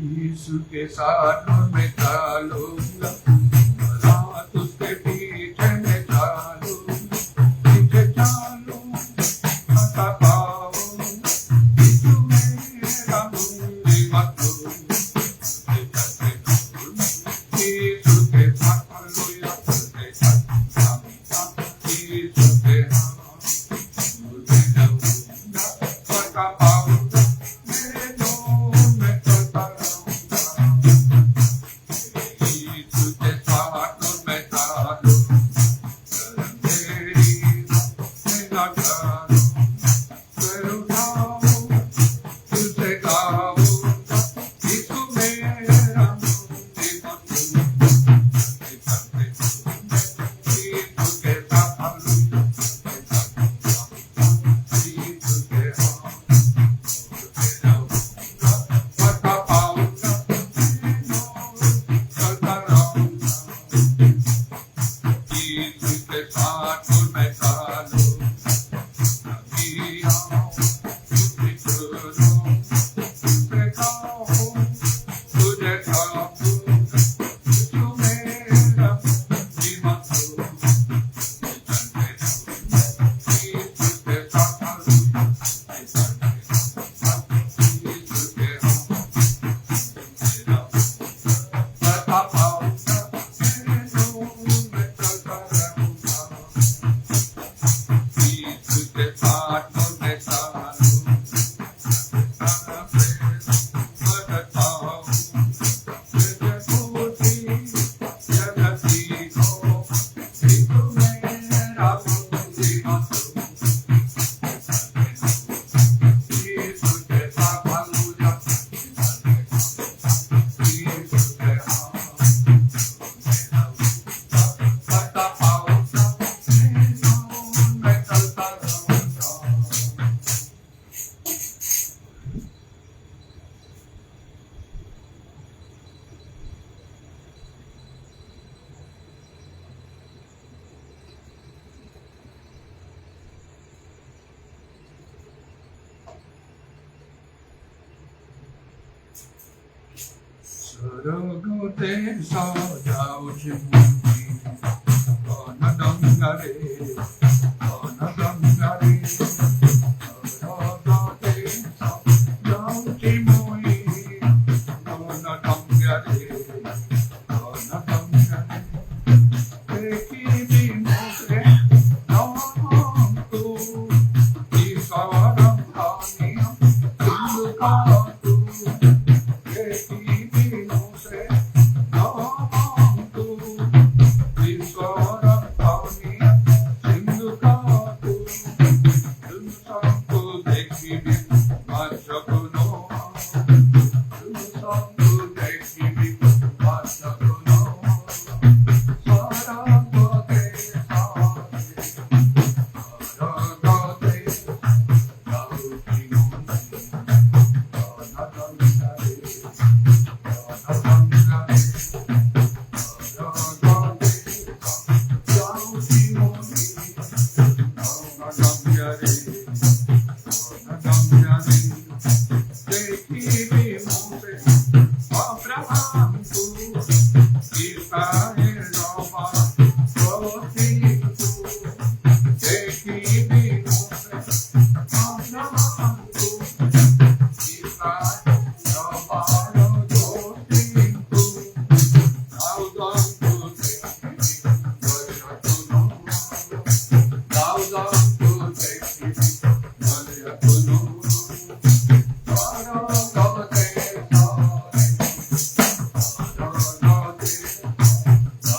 यीशु के साथ में चलूंगा, रात उसके पीछे में चलूंगा, पीछे चलूंगा, आता पाऊंगा, यीशु मेरा मुंडी मतूंगा, यीशु के साथ हालेलुया, यीशु के हाथ मुझे जाऊंगा, आता पाऊंगा, मेरे लोग में चलता रहूंगा, यीशु के साथ में चलूंगा, मेरी मेरा करूं, फिर उठाऊं, तुझे गाऊंगा, यीशु मेरा मुक्ति मतूंगा, यीशु के साथ हालेलुया, यीशु के हाथ मुझे जाऊंगा, आता पाऊंगा, चलता रहूंगा, यीशु के साथ मैं चलूंगा, अभी आऊं, तुझे करूं, तुझे गाऊं, तुझे गाऊंगा, यीशु मेरा मुक्ति मतूंगा, यीशु के साथ हालेलुया, यीशु के हाथ मुझे जाऊंगा, आता पाऊंगा, मेरे लोग में चलता रहूंगा, यीशु के साथ मैं चलूंगा, मदद पाऊं, मेरे खुशी जगती हो, यीशु मेरा मुक्ति मतूंगा, यीशु के साथ हालेलुया, यीशु के हाथ मुझे जाऊंगा, आता पाऊंगा, मेरे लोग में चलता रहूंगा। सरगते सजाऊं मुंडी, अनदंगरे, अनदंगरे, सरगते सजाऊं मुंडी, अनदंगरे, अनदंगरे, देखी भी मुझे नाम तू, ईश्वरम हानियम सिंधुका तू, देखी भी मुझे नाम तू, ईश्वरम हानियम सिंधुका तू, तुम सबको देखी भी माशकुनो, तुम सबको देखी भी माशकुनो, सरगते सारे, सरगते जाऊची मुंडी, अनदंगरे, अनदंगरे, सरगते जाऊची मुंडी, अनदंगरे, अनदंगरे, देखी भी मुझे अब्राहम तू, इस्राएल नवा ज्योति तू, देखी भी मुझे अब्राहम तू, इस्राएल नवा ज्योति तू, दाऊदम तू देखी भी वरयतुनो, दाऊदम तू देखी भी वरयतुनो, सरगते सारे, सरगते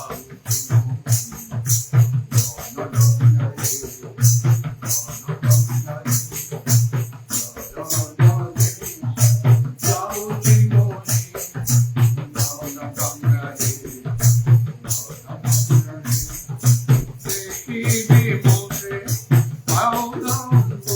जाऊची मुंडी, अनदंगरे, अनदंगरे, सरगते जाऊची मुंडी, अनदंगरे, अनदंगरे, देखी भी मुझे दाऊदम तू,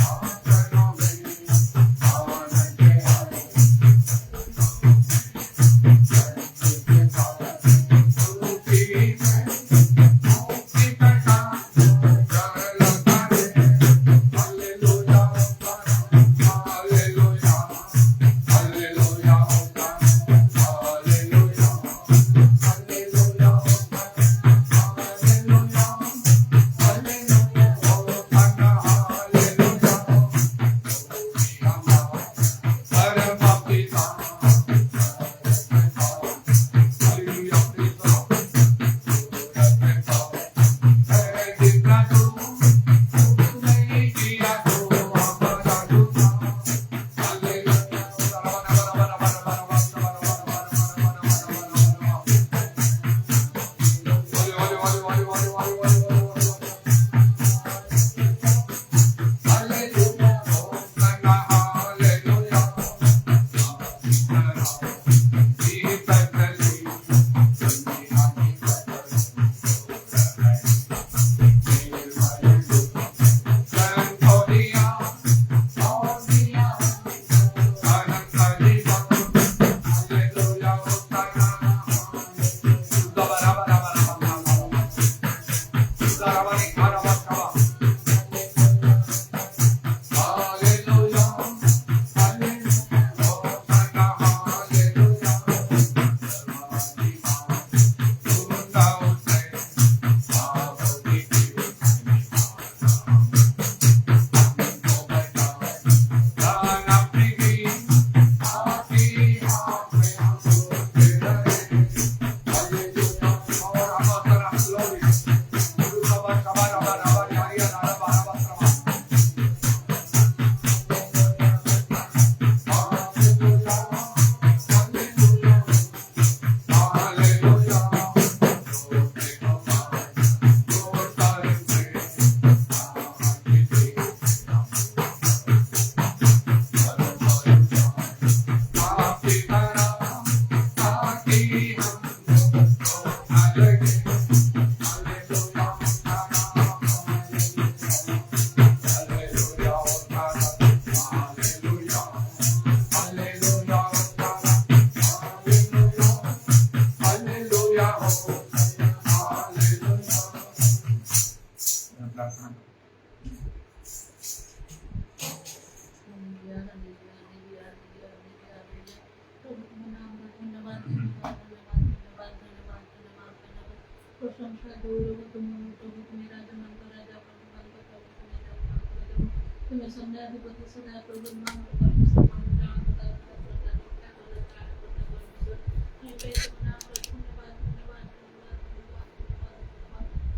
तुम्हें संध्याधिपति सदा प्रभु नाम परमेश्वर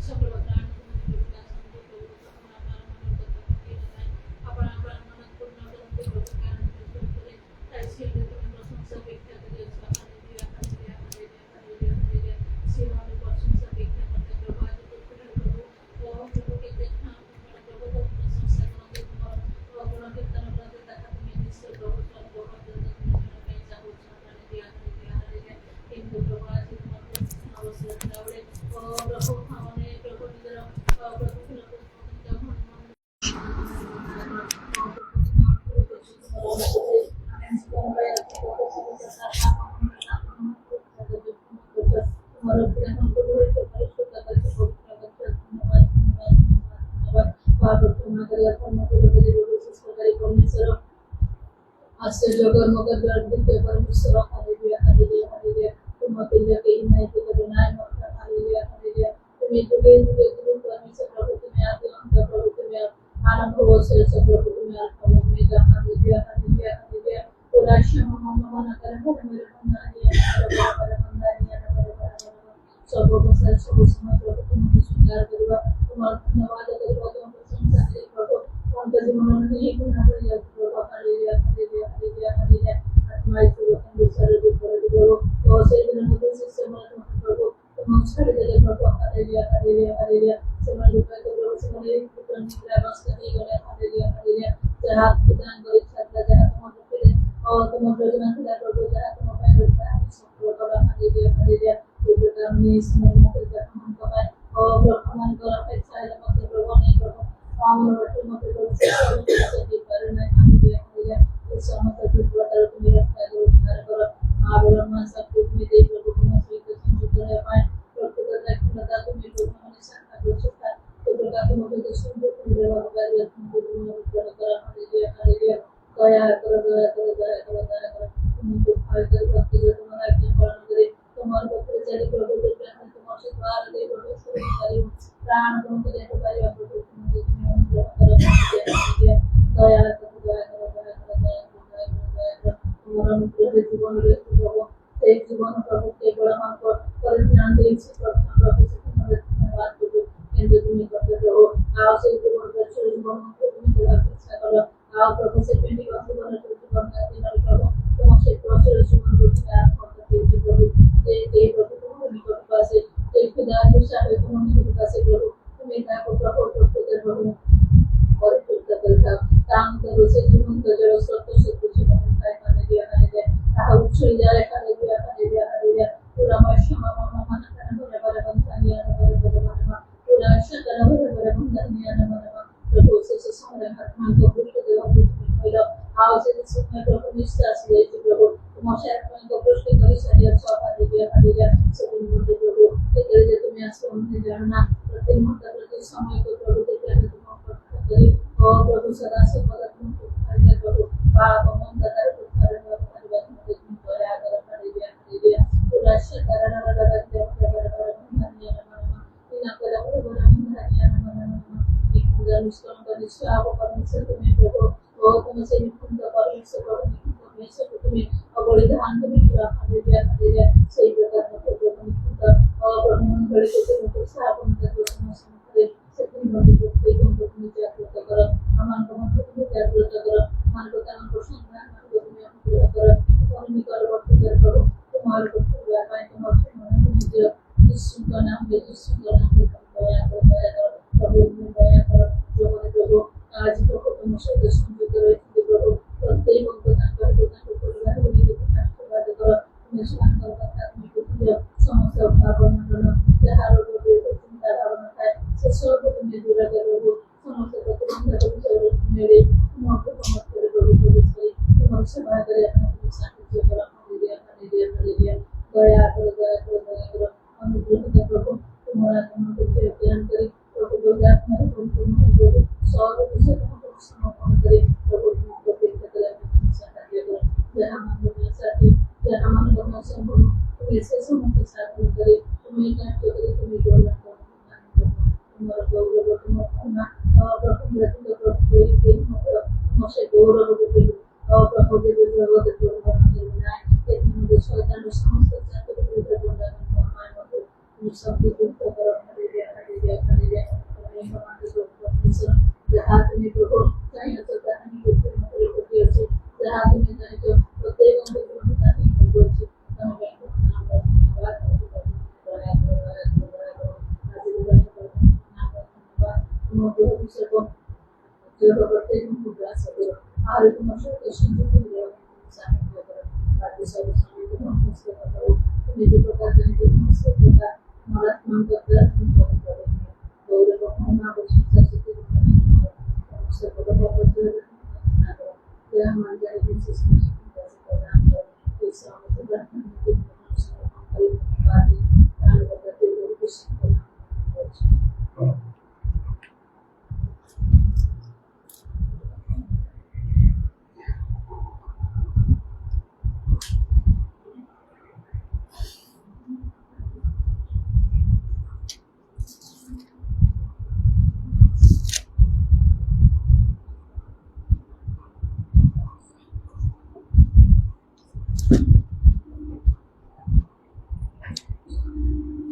সকল প্রাণ આપણા પ્રાણના પૂર્ણ કરતે પ્રકાર કરે તારી તમે પ્રશંસા વ્યક્ત કરી છે હાલેલુયા હાલેલુયા હાલેલુયા હાલેલુયા સેવાની પ્રશંસા વ્યક્ત કરતે પ્રભુ આજે તો પ્રભુ પ્રભુ કે દેખા પ્રભુ તો પ્રશંસા કરते તમારો ગુણ કીર્તન કરते તથા તમે નિશ્ચય પ્રભુ સ્વર્ગ જગત કઈ ચાહો છો હાલેલુયા હાલેલુયા હાલેલુયા કેમ પ્રભુ આજે તમારો અવસર આવડે પ્રભુ ખાવાને પ્રભુ નિદર પ્રભુ आश्चर्य कर्म कर दिव्य परमेश्वर हालेलुया हालेलुया हालेलुया तुम तुल्य के ही नहीं तुझे बनाए मत हालेलुया हालेलुया तुम्हें तुझे तुझे तुझे परमेश्वर प्रभु तुम्हें आदि अंत प्रभु तुम्हें आरंभ हो से प्रभु तुम्हें alpha omega hallelujah hallelujah hallelujah तो राष्ट्र मना कर मेरे सब बसार सब समय प्रभु तुम्हें स्वीकार करवा तुम्हारा धन्यवाद करवा तुम प्रशंसा करे प्रभु उनका जीवन में एक गुना बढ़ जाए प्रभु हालेलुया हालेलुया हालेलुया हालेलुया आत्मा ईश्वर के दूसरे दूसरे प्रभु और से दिन में से समय प्रभु तुम छड़ दे प्रभु हालेलुया हालेलुया हालेलुया समय रुपए तो प्रभु समय पुत्र निकला बस करने गए हालेलुया हालेलुया जहाँ प्रदान करे छात्र जहाँ तुम करे और तुम प्रदान किया प्रभु जहाँ तुम पाए रहता है सब प्रभु हालेलुया हालेलुया ये प्रकार में समय में जहाँ हम कमाए और हमारे को अपेक्षा है मतलब प्रभु ने प्रभु आमूल वचन मत प्रभु से करना हालेलुया हालेलुया इस समय तक प्रकार को मेरा करो करो आवर में सब कुछ में दे प्रभु तुम स्वीकार संयुक्त है पाए प्रभु का लगा तुम्हें प्रभु हमेशा का चुका तो प्रकार को मुझे संयुक्त मेरे वगैरह वचन को तुम करो हालेलुया हालेलुया दया करो दया करो दया करो दया करो तुमको भाई कर भक्त जो तुम्हारा आज्ञा पालन करे तुम्हारे पत्र चले प्रभु के प्रेम तुम से द्वार दे प्रभु से करी प्राण तुम को दे पाए प्रभु तुम करो हालेलुया दया करो दया करो दया करो दया करो दया करो तुम्हारा मुझे जीवन रे प्रभु एक जीवन प्रभु के बड़ा मान पर ध्यान दे इस प्रभु से तुम्हारे धन्यवाद प्रभु केंद्र तुम्हें करते प्रभु आओ से जीवन अच्छे जीवन को तुम्हें अपेक्षा करो आओ प्रभु से पेंडिंग का जीवन जीवन का दिन प्रभु तुम से प्रोसेस जीवन को तैयार करते प्रभु ये प्रभु तुम्हारे निकट पास एक खुदा दूसरा है तुम्हारे निकट पास प्रभु तुम्हें क्या को प्रभु प्रभु और फिर करता काम करो से जीवन का जड़ स्रोत से कुछ बनता है हालेलुया हालेलुया ताहा उछल जाए हालेलुया हालेलुया हालेलुया पूरा मशमा ममा मन करना बड़े बड़े बंदानिया बड़े बड़े बड़े पूरा शतन बड़े बड़े बंदानिया बड़े प्रभु से समय आत्मा को पुष्ट देवा मिलो आओ से समय प्रभु निष्ठा से प्रभु तुम्हारे आत्मा को पुष्ट करी शरीर सो हालेलुया हालेलुया सभी मुझे प्रभु तेरे जे तुम्हें आसमान जानना प्रति मुहूर्त प्रति समय को प्रभु तेरे तुम करी और प्रभु सदा से मदद तुमको हालेलुया प्रभु पाप मन दर उद्धार परिवर्तन मुझे तुम दया करो हालेलुया हालेलुया पूरा शतन परमेश्वर तुम्हें प्रभु और तुमसे निपुण परमेश्वर प्रभु निपुण परमेश्वर तुम्हें बलिदान तुम्हें पूरा हालेलुया हालेलुया सही प्रकार प्रभु निपुण और प्रभु मन बड़े से मुझे स्थापन कर दो समझ सभी बड़ी भक्ति को तुम्हें जागृत करो हमारे को तुम्हें जागृत करो हमारे को तन प्रश्न हमारे को तुम्हें पूरा करो तुम्हें निकल भक्ति कर करो तुम्हारे को पूरा पाए तुम्हारे मन तुम्हें जो यीशु का नाम दे यीशु का नाम दे दया करो प्रभु दया करो जो हमारे प्रभु आज प्रभु तुम से दर्शन करो प्रभु प्रत्येक को ताकत को परिवार को आशीर्वाद करो तुम्हें स्वागत करता तुम्हें को समस्त भावना करो जहां रोग चिंता भावना है से सब तुम्हें दूर करो समस्त प्रतिबंध को जरूरत मेरे तुमको मत करो प्रभु तुम्हारी सेवा करे अपने साथ करो हालेलुया हालेलुया हालेलुया दया करो दया करो दया करो अनुग्रह प्रभु तुम्हारा तुमको ज्ञान करे प्रभु जो आत्मा को तुम्हें जो सब विषय को समर्पण करे प्रभु तुमको प्रेम करे अपने साथ करो जहां मन में साथी जहां मन में संपूर्ण तुम्हें से समस्त साथ करे तुम्हें क्या करे तुम्हें बोलना গৌরব দেবে প্রভু দেবে জগৎ দেবে না এর মধ্যে শয়তানের সমস্ত চাকরির জন্য সময় মতো তুমি শক্তি যুক্ত করো হালেলুয়া হালেলুয়া হালেলুয়া তুমি আমাদের প্রভু যাহা তুমি প্রভু চাইছো তাহা আমি করতে মতো করছি যাহা তুমি চাইছো প্রত্যেক অঙ্গ তুমি তাই করছি আমি ব্যাংক নাম ধন্যবাদ দয়া করো দয়া করো দয়া করো আশীর্বাদ করো নাম ধন্যবাদ তোমাদের বিশ্বক যেভাবে প্রত্যেক মুদ্রা সবে আর তোমার সাথে সংযুক্ত হয়ে সাহায্য করো তাদের সব সময় সমস্ত কথা তুমি যে প্রকার জানিত সমস্ত প্রকার মারাত্মক কথা তুমি বলে করো গৌরব ক্ষমা প্রশংসা শক্তি সমস্ত কথা বলতে না করো যে আমার যারা বিশেষ প্রদান করো এই সমস্ত প্রার্থনা বাড়ি তার কথা দিয়ে শিক্ষা করছি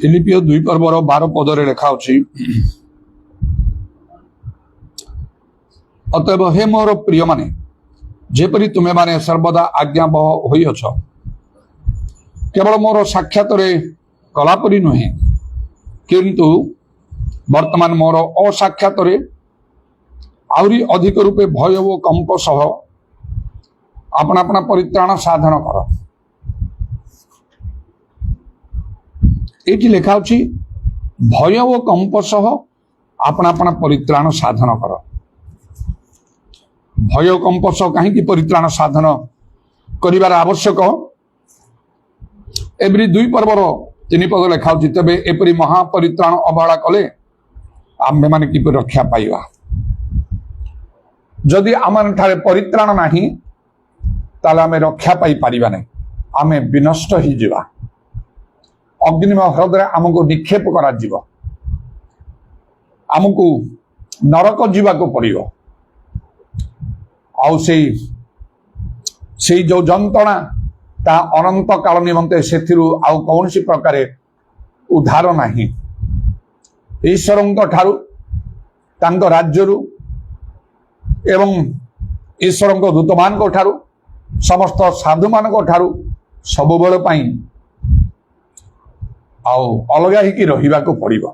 ଫିଲିପିଓ 2:12 ପଦରେ ଲେଖା ଅଛି, ଅତଏବ ହେ ମୋର ପ୍ରିୟମାନେ, ଯେପରି ତୁମେମାନେ ସର୍ବଦା ଆଜ୍ଞାବହ ହୋଇଅଛ, କେବଳ ମୋର ସାକ୍ଷାତରେ କଲାପରି ନୁହେଁ, କିନ୍ତୁ ବର୍ତ୍ତମାନ ମୋର ଅସାକ୍ଷାତରେ ଆହୁରି ଅଧିକ ରୂପେ ଭୟ ଓ କମ୍ପ ସହ ଆପଣା ଆପଣା ପରିତ୍ରାଣ ସାଧନ କର। ଏଇଠି ଲେଖା ଅଛି ଭୟ ଓ କମ୍ପ ସହ ଆପଣା ଆପଣା ପରିତ୍ରାଣ ସାଧନ କର। ଭୟ କମ୍ପ ସହ କାହିଁକି ପରିତ୍ରାଣ ସାଧନ କରିବାର ଆବଶ୍ୟକ? ଏଭ୍ରି 2:3 ପଦ ଲେଖା ଅଛି, ତେବେ ଏପରି ମହାପରିତ୍ରାଣ ଅବହେଳା କଲେ ଆମ୍ଭେମାନେ କିପରି ରକ୍ଷା ପାଇବା? ଯଦି ଆମଠାରେ ପରିତ୍ରାଣ ନାହିଁ ତାହେଲେ ଆମେ ରକ୍ଷା ପାଇପାରିବା ନାହିଁ, ଆମେ ବିନଷ୍ଟ ହେଇଯିବା। ଅଗ୍ନିମୟ ହ୍ରଦରେ ଆମକୁ ନିକ୍ଷେପ କରାଯିବ, ଆମକୁ ନରକ ଯିବାକୁ ପଡ଼ିବ। ଆଉ ସେଇ ଯୋଉ ଯନ୍ତ୍ରଣା ତାହା ଅନନ୍ତ କାଳ ନିମନ୍ତେ ସେଥିରୁ ଆଉ କୌଣସି ପ୍ରକାର ଉଦ୍ଧାର ନାହିଁ। ଈଶ୍ୱରଙ୍କ ଠାରୁ, ତାଙ୍କ ରାଜ୍ୟରୁ ଏବଂ ଈଶ୍ୱରଙ୍କ ଦୂତମାନଙ୍କ ଠାରୁ, ସମସ୍ତ ସାଧୁମାନଙ୍କ ଠାରୁ ସବୁବେଳ ପାଇଁ ଆଉ ଅଲଗା ହେଇକି ରହିବାକୁ ପଡ଼ିବ।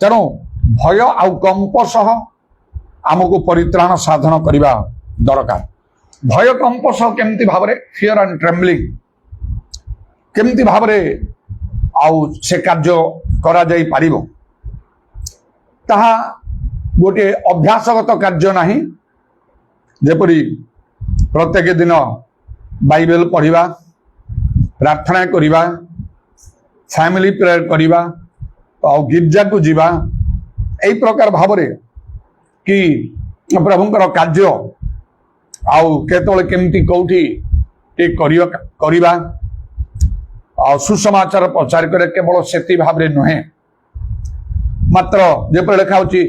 ତେଣୁ ଭୟ ଆଉ କମ୍ପ ସହ ଆମକୁ ପରିତ୍ରାଣ ସାଧନ କରିବା ଦରକାର। ଭୟ କମ୍ପ ସହ କେମିତି ଭାବରେ, ଫିୟର ଆଣ୍ଡ ଟ୍ରେମ୍ବଲିଂ, କେମିତି ଭାବରେ ଆଉ ସେ କାର୍ଯ୍ୟ କରାଯାଇ ପାରିବ, ତାହା ଗୋଟିଏ ଅଭ୍ୟାସଗତ କାର୍ଯ୍ୟ ନାହିଁ। ଯେପରି ପ୍ରତ୍ୟେକ ଦିନ ବାଇବେଲ ପଢ଼ିବା, ପ୍ରାର୍ଥନା କରିବା, ଫ୍ୟାମିଲି ପ୍ରେୟର କରିବା, ଆଉ ଗିର୍ଜାକୁ ଯିବା, এই ପ୍ରକାର ଭାବରେ କି ପ୍ରଭୁଙ୍କର କାର୍ଯ୍ୟ ଆଉ କେତେବେଳେ କେମିତି କୋଉଠି କରିବା ଆଉ ସୁସମାଚାର ପ୍ରଚାର କରିବା, କେବଳ ସେତି ଭାବରେ ନୁହେଁ। ମାତ୍ର ଯେପରି ଲେଖା ହେଉଛି,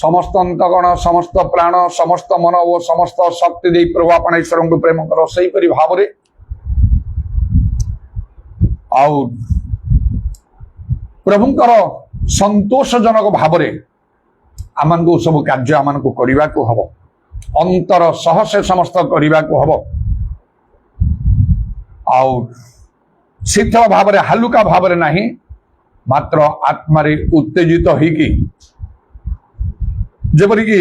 ସମସ୍ତ ଅନ୍ତଃକରଣ, ସମସ୍ତ ପ୍ରାଣ, ସମସ୍ତ ମନ ଓ ସମସ୍ତ ଶକ୍ତି ଦେଇ ପ୍ରଭୁ ଆପଣ ଈଶ୍ୱରଙ୍କୁ ପ୍ରେମ କର, ସେହିପରି ଭାବରେ ଆଉ ପ୍ରଭୁଙ୍କର ସନ୍ତୋଷଜନକ ଭାବରେ ଆମକୁ ସବୁ କାର୍ଯ୍ୟ ଆମକୁ କରିବାକୁ ହବ, ଅନ୍ତର ସହ ସେ ସମସ୍ତ କରିବାକୁ ହବ। ଆଉ ଶୀତଳ ଭାବରେ, ହାଲୁକା ଭାବରେ ନାହିଁ, ମାତ୍ର ଆତ୍ମାରେ ଉତ୍ତେଜିତ ହେଇକି, ଯେପରିକି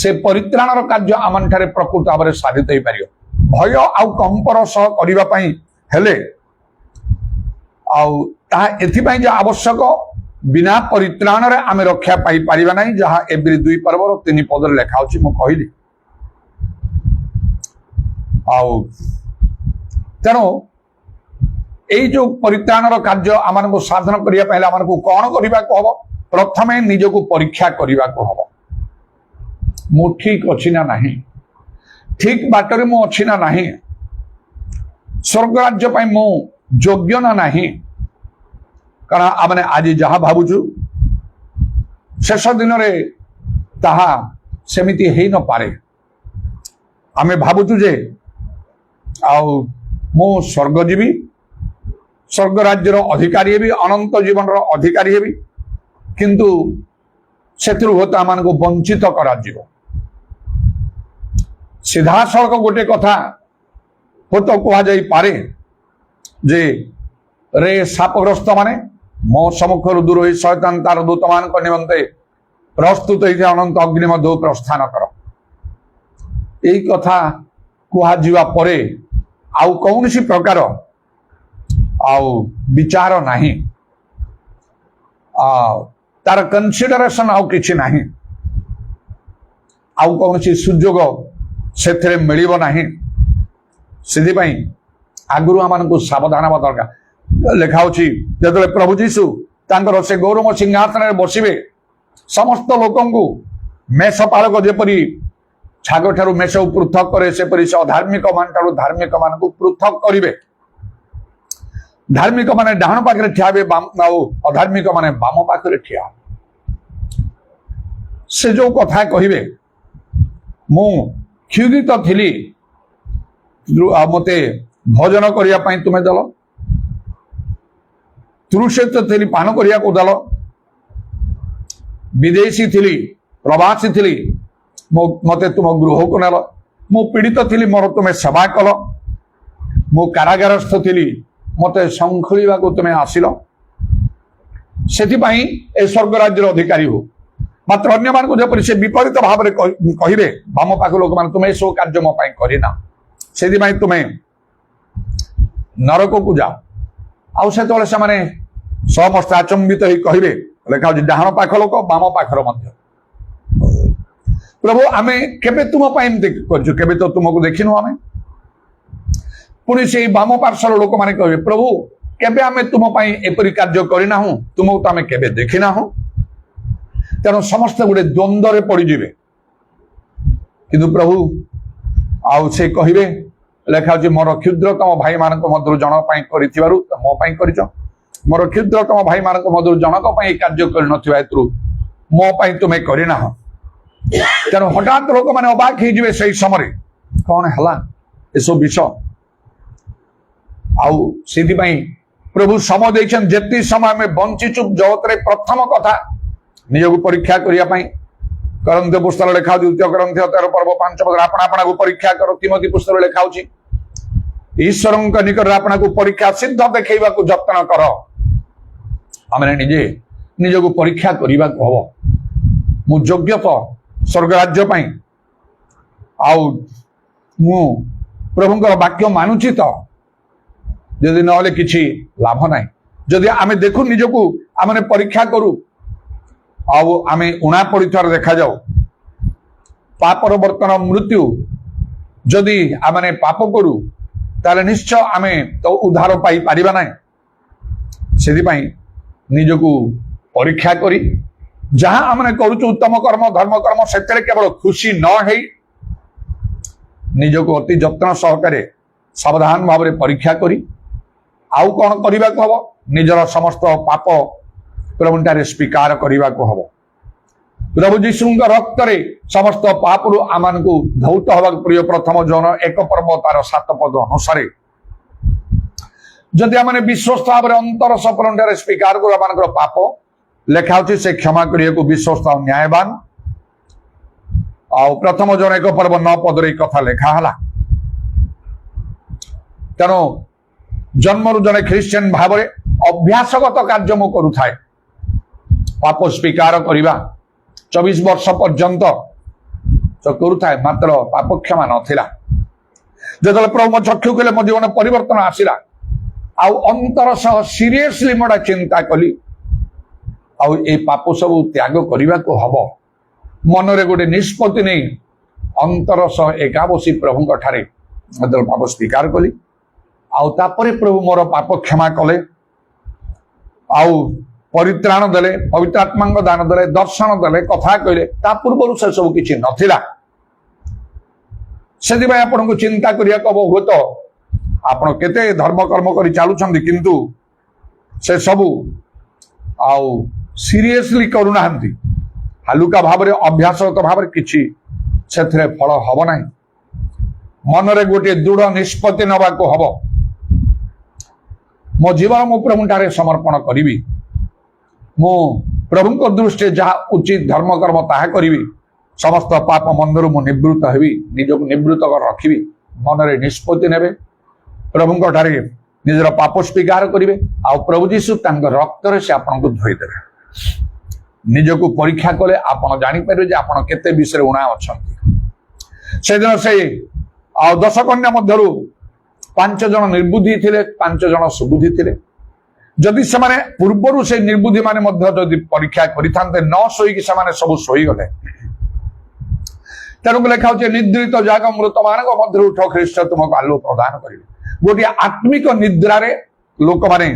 ସେ ପରିତ୍ରାଣର କାର୍ଯ୍ୟ ଆମଠାରେ ପ୍ରକୃତ ଭାବରେ ସାଧିତ ହେଇପାରିବ। ଭୟ ଆଉ କମ୍ପର ସହ କରିବା ପାଇଁ ହେଲେ ଆଉ ତାହା ଏଥିପାଇଁ ଯେ ଆବଶ୍ୟକ, ବିନା ପରିତ୍ରାଣରେ ଆମେ ରକ୍ଷା ପାଇପାରିବା ନାହିଁ, ଯାହା ଏଭ୍ରି 2:3 ପଦରେ ଲେଖା ଅଛି, ମୁଁ କହିଲି। ଆଉ ତେଣୁ ଏଇ ଯୋଉ ପରିତ୍ରାଣର କାର୍ଯ୍ୟ ଆମକୁ ସାଧନ କରିବା ପାଇଁ ହେଲେ ଆମକୁ କଣ କରିବାକୁ ହବ? ପ୍ରଥମେ ନିଜକୁ ପରୀକ୍ଷା କରିବାକୁ ହବ। ମୁଁ ଠିକ ଅଛି ନା ନାହିଁ, ଠିକ ବାଟରେ ମୁଁ ଅଛି ନା ନାହିଁ, ସ୍ୱର୍ଗ ରାଜ୍ୟ ପାଇଁ ମୁଁ ଯୋଗ୍ୟ ନା ନାହିଁ। କାରଣ ଆମେ ଆଜି ଯାହା ଭାବୁଛୁ ଶେଷ ଦିନରେ ତାହା ସେମିତି ହେଇନପାରେ। आमे भावुचु जे आउ मु स्वर्गजीवी स्वर्ग राज्यर अधिकारी भी अनंत जीवन अधिकारी भी किंतु सेथिरु होता आम को वंचित करा सीधा सड़क गोटे कथा हो तो कह पारे जे रे सापग्रस्त माने मो सम्मुख दूर हो शैतान तार दूत मान निमंते प्रस्तुत होती अनंत अग्नि मध्य प्रस्थान कर यही कथा कह परे आउ कौन सी प्रकार आउ विचार नहीं तार कंसिडरेशन आउ किछि नहीं आउ कौन सी सुजोग से मिलिबो नहीं सिद्धि पई आगुरु आमान को सावधान हवा दरकार लिखा जो प्रभु जीशु तांकर से गौरव सिंहासन में बसिबे समस्त लोकन को मेषपालक जेपरी छाग ठारू मेष पृथक करे सेपरी से अधार्मिक मान ठारू धार्मिक मान को पृथक करिवे धार्मिक माने डाहण पाखरे ठिया बे अधार्मिक माने बाम पाखरे ठिया से जो कथा कहिबे मु क्षुदित थिली मते भोजन करिया पई तुमे दल तृषित थिली पान करिया को दल विदेशी थिली प्रवासी थिली मते तुम गृह को नेल मु पीड़ित थिली मोर तुमे सेवा कल मु कारागारस्थ थिली मते संखुलिबा को तुमे आसिल सेति पई ए स्वर्ग राज्यर अधिकारी हो मात्र अन्य मान को जेपरि से विपरीत भाव में कहिबे बाम पाख लोक मान तुमे सो कार्य मो पई करिना सेति पई तुमे नरक को जाओ आउ सेतोले से माने समस्त आचंबित ही कहिबे लेखा डाहण पाख लोक बाम पाखर मध्य प्रभु आमे केबे तुम पई एमते करजु केबे तो तुमको देखिनु आमे पुणी से बाम पार्श्वर लोक माने कहे प्रभु केबे आमे तुम पई एपरि कार्य करिना हूं तुमको तो आमे केबे देखिना हूं तेणु समस्त गोटे द्वंद्व पड़ जाए किंतु प्रभु आउ से कहे लेखा मोर क्षुद्रतम भाई मान मध्य जन मो मोर क्षुद्रतम भाई मान मध्य जनक कार्य कर मो तुम्हें करना तेणु हठात लोक मैंने अबाक हो से समय कौन है एसब विषय आउ से प्रभु समय देखते जिते समय आम बंचीचु जगत रे प्रथम कथा निजक परीक्षा करने करंथ पुस्तक लिखा द्वितीय करंथ 13 पर्व 5 पद आपना आपना को परीक्षा करो तिमोथी पुस्तक लिखा ईश्वर निकट आपना को परीक्षा सिद्ध देखा जत्न कर आम निजे निजक परीक्षा करने को हम मु योग्य तो स्वर्ग राज्य आउ मु प्रभुंकर वाक्य मानुची तो जदि ना किछि लाभ ना जदि आम देखु निजक आम परीक्षा करू आउ आमे उणा पड़ी देखा जाओ पापर बर्तन मृत्यु जदि आमने पाप करू ताले निश्चय आमे तो उद्धार पाई पारिबा ना सेति पई निजकु परीक्षा करी जहां आमने करूचु उत्तम कर्म धर्म कर्म सेतरे केवल खुशी न है निजकु अति जत्न सहकारे सावधान भाव में परीक्षा करी आउ कौन करने को हम निजर समस्त पाप प्रभुंटारे स्वीकार करने को हम प्रभु जीशु रक्त रे समस्त पाप रु आमान को धौत हवा प्रिय प्रथम जन 1 पर्व तार 7 पद अनुसार जदि आम विश्वस्त भाव में अंतर सफलंटारे स्वीकार कर आम पाप लेखा से क्षमा करने को विश्वस्त न्यायवान आउ प्रथम जन 1 पर्व 9 पद कथा लेखाला तेणु जन्मरु जने ख्रिस्टियन भाव में अभ्यासगत कार्य मु करुथाए पाप स्वीकार करवा 24 वर्ष पर्यंत तो करुथाए मात्र पाप क्षमा नथिला जदले प्रभु चक्षु कले मो जीवन परिवर्तन आसिला आउ अंतर सह सीरियसली मोड़ा चिंता कली आउ ए पाप सब त्याग करने को हब मनरे गोटे निष्पत्ति नहीं अंतर सह एका बसी प्रभु ठारे पाप स्वीकार कली आउ तापरे प्रभु मोर पाप क्षमा कले आउ परित्राण देले पवित्र आत्मा दान देले दर्शन देले कथा कहले ता पूर्व से सब किछि नथिला सेति भाई आपन को चिंता करिया कबो हो तो आपन केते धर्म कर्म करि चालू छंदी किंतु से सब आउ सीरियसली करू नाहंती हालुका भाव रे अभ्यासगत भाव रे किछि सेथरे फल हबो नाही मनरे गोटे दृढ़ निष्पत्ति नबाको हब मो जीवन मु प्रभु ठारे समर्पण करी मु प्रभु दृष्टि जहाँ उचित धर्म कर्म ताहा करी समस्त पाप मंदर मु निवृत्त हेबी निजक निवृत्त कर रखी मनरे निष्पत्ति नेबे प्रभु ठारे निजर पाप स्वीकार करेंगे आ प्रभु जीशु रक्त से आपको धोईदेवे निजक परीक्षा कले आपड़ जापर आप केते विषय उणा अच्छा से दिन से 10 कन्या मध्य 5 जन निर्बुद्धि थे 5 जन सुबुद्धि थे जदि से पूर्वर से निर्बुद्धि माने परीक्षा करते न शोक से सब शोगले तेणुक लिखा हो निद्रित जाग मृत मान मध्य उठ ख्रीष्ट तुमको आलु प्रदान करेंगे गोटे आत्मिक निद्रारे लोक माने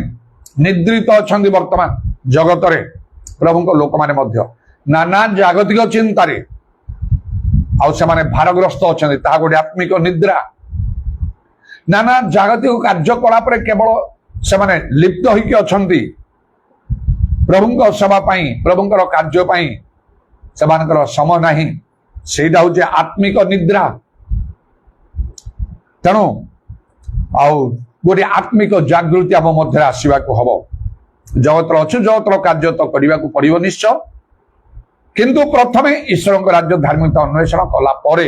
निद्रित अच्छा वर्तमान जगत रे प्रभु लोक माने मध्य नाना जागतिक चिंतार भारग्रस्त अच्छा ता गोटे आत्मिक निद्रा नाना जागतिक कार्यकलाप केवल से लिप्त होइके अछंती प्रभु सेवा प्रभु कार्य से समय नहीं सेटा हूँ आत्मिक निद्रा तेणु गोटे आत्मिक जागृति आम मध्य आसवा हम जगत अच्छु जगतर कार्य तो करने को पड़ो निश्चय किंतु प्रथमे ईश्वर को राज्य धार्मिकता अन्वेषण कला परे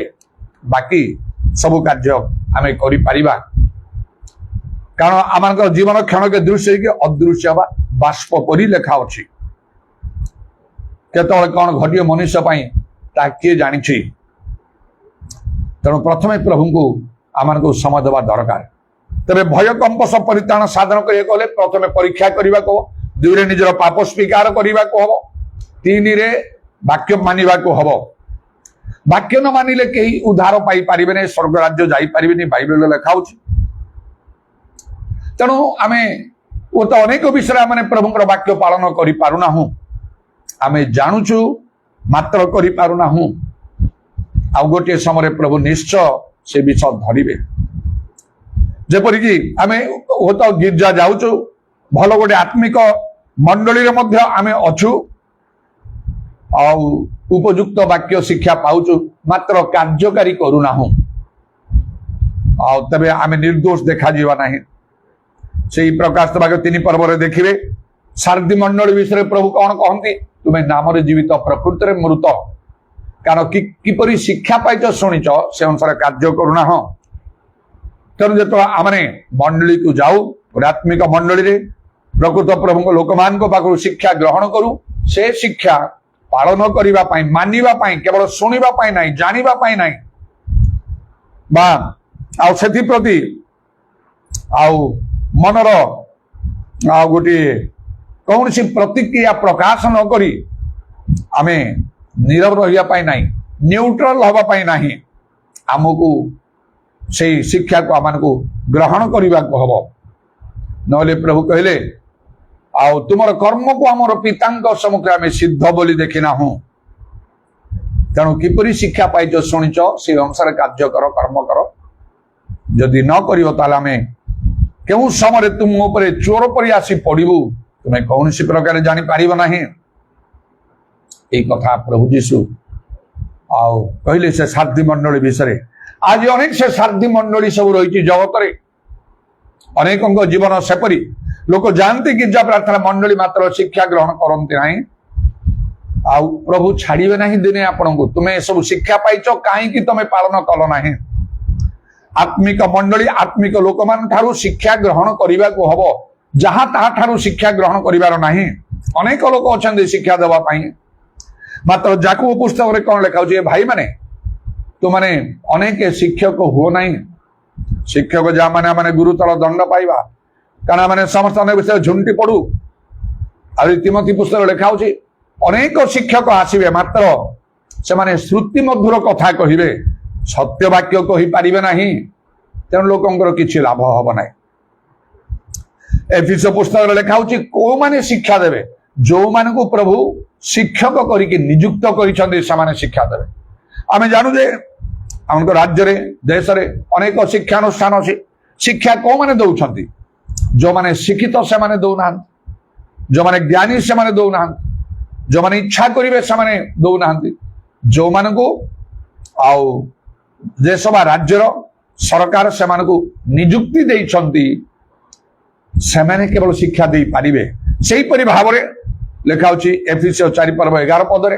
बाकी सबु कार्य आम कर कारण आम जीवन क्षण के दृश्य कि अदृश्य बाष्प परी लेखा अच्छी केत कौन घटे मनुष्य किए जानी तेणु प्रथमे प्रभु को आम को समय देवा दरकार तेरे भय कंपस परित्राण साधन करने प्रथमे परीक्षा करने को दुई निजर पाप स्वीकार करने को हम 3 रे वाक्य मानिबा को हम वाक्य न मानिले कहीं उद्धार पाई पारिबे नै स्वर्ग राज्य जाई पारिबे नै बाइबल लिखा होछि तेणु आमे वो तो अनेक विषय आम प्रभु वाक्य पालन करि पारुना हूं आमे जानुचु मात्र करि पारुना हूं आ गोटे समय प्रभु निश्चय से विषय धरिबे जेपरिकी आमे वो तो गिरजा जाऊचु भल गोटे आत्मिक मंडली रे मध्य आमे अछु आ उपयुक्त वाक्य शिक्षा पाउचु मात्र कार्यकारी करूना हूं आ तबे आमे निर्दोष देखा जीवा नहीं से प्रकाश वाक्य 3 पर्व रे देखिबे सारथी मंडली विषय प्रभु कौन कहती तुम्हें नाम रे जीवित प्रकृति रे मृत कारण किपरि शिक्षा पाइच शुणिच से अनुसार कार्य करूना हो तेणु जो आमने मंडली को जाऊ आत्मिक मंडली रे प्रकृत प्रभु लोक मान पाखु शिक्षा ग्रहण करू से शिक्षा पालन करिबा पाई मानिबा पाई केवल सुनिबा पाई नहीं जानिबा पाई नहीं बा आ सेथि प्रति आ मनर आ गोटे कौन सी प्रतिक्रिया प्रकाश न करी आमे नीरव रहिया पाई नहीं न्यूट्रल हवा पाई नहीं आमको से शिक्षा को आम को ग्रहण करने को हम नले प्रभु कहले आउ तुमर कर्म को आमर पिता सम्मुख आम सिद्ध बोली देखिना हूं तेणु किपरि शिक्षा पाइच शुणिच से अनुसार कार्य कर कर्म कर जदि न कर आम केउ समय तुम ऊपर चोर पर आसी पड़ू तुम्हें कौन सी प्रकार जापर ना यही कथा प्रभु जीशु आउ कहले से सारथी मंडली विषय आज अनेक से सारथी मंडली सब रही जगत रे अनेक जीवन सेपरी लोक जानते गिरजा प्रार्थना मंडली मात्र शिक्षा ग्रहण करते ना आउ प्रभु छाड़िबे नहीं दिने आपण को तुम्हें सब शिक्षा पाइच कहीं तुम्हें पालन कल ना आत्मिक मंडली आत्मिक लोक मान ठारू शिक्षा ग्रहण करने को हम जहाँ ताहा ठारू शिक्षा ग्रहण करिवार नहीं अनेक लोक अच्छा शिक्षा देवा मात्र जाकू पुस्तक रे कौन लिखा होछि भाई माने तो माने अनेक शिक्षक हो नहीं शिक्षक जहाँ माने गुरुतर दंड पाइबा कारण माने समस्त अनेक विषय झुंटी पड़ू आ तिमोथी पुस्तक लिखा होछि अनेक शिक्षक आसिबे मात्र से माने श्रुति मधुर कथा कहिबे सत्य वाक्य कहि पारिबे नहीं तेणु लोकंकर किछि लाभ हब नहीं एफिस पुस्तक लिखा होछि को माने शिक्षा देबे जो मान को प्रभु शिक्षक करिके नियुक्त करिसंदे सामान्य शिक्षा देबे आमे जानू जे हमको राज्य रे देश रे अनेक शिक्षानुष्ठान अछि शिक्षा को माने दउछंती जो माने शिक्षित से माने दउना जो माने ज्ञानी से माने दउना जो माने इच्छा करिवे से माने दउना जो मान को आउ देश बा राज्यर सरकार से निजुक्ति देइछंती सेमाने केवल शिक्षा दे पारिबे सेही परि भावरे लेखा होची एफिसियो 4 पर्व 11 पदरे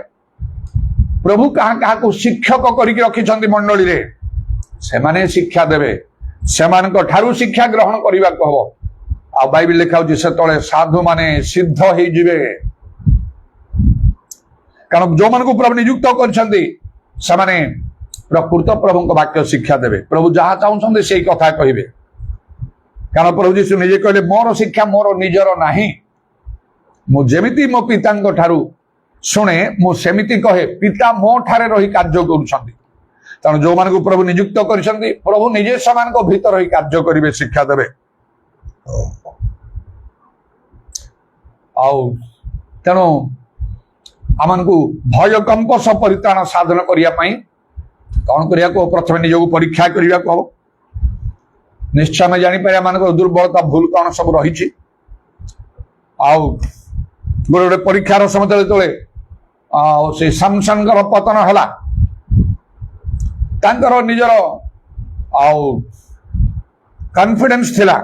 प्रभु कहा कहा को शिक्षक करिक रखिछंती मंडली रे सेमाने शिक्षा देबे सेमानक ठारू शिक्षा ग्रहण करिबा कहबो आ बाइबल लेखा होची सेतळे साधु माने सिद्ध हेइ जिवे कारण जो मन को प्रभु नियुक्त करछंती सेमाने प्रकृत प्रभु को वाक्य शिक्षा देबे प्रभु जहा चाहुछंती सेही कथा कहिबे कारण प्रभु जी निजे कहले मोर शिक्षा मोर निजर नाही मु जेमिति मो पितांक ठारू शुणे मु सेमिति कहे पिता मो ठारे रही कार्य करुछंती तेणु जो मान को प्रभु नियुक्त करछंती प्रभु निजे समान को भीतर रही कार्य करिवे शिक्षा देबे आउ तेणु आमन को भय कंपस परित्राण साधन करिया पई कौन करिया को प्रथम निज को परीक्षा करिया को निश्चय में जानी पारे मान दुर्बलता भूल कौन सब रही आउ गोटे गोटे परीक्षार समय तले से सामसन पतन हला तांकर निजर आउ कॉन्फिडेंस थिला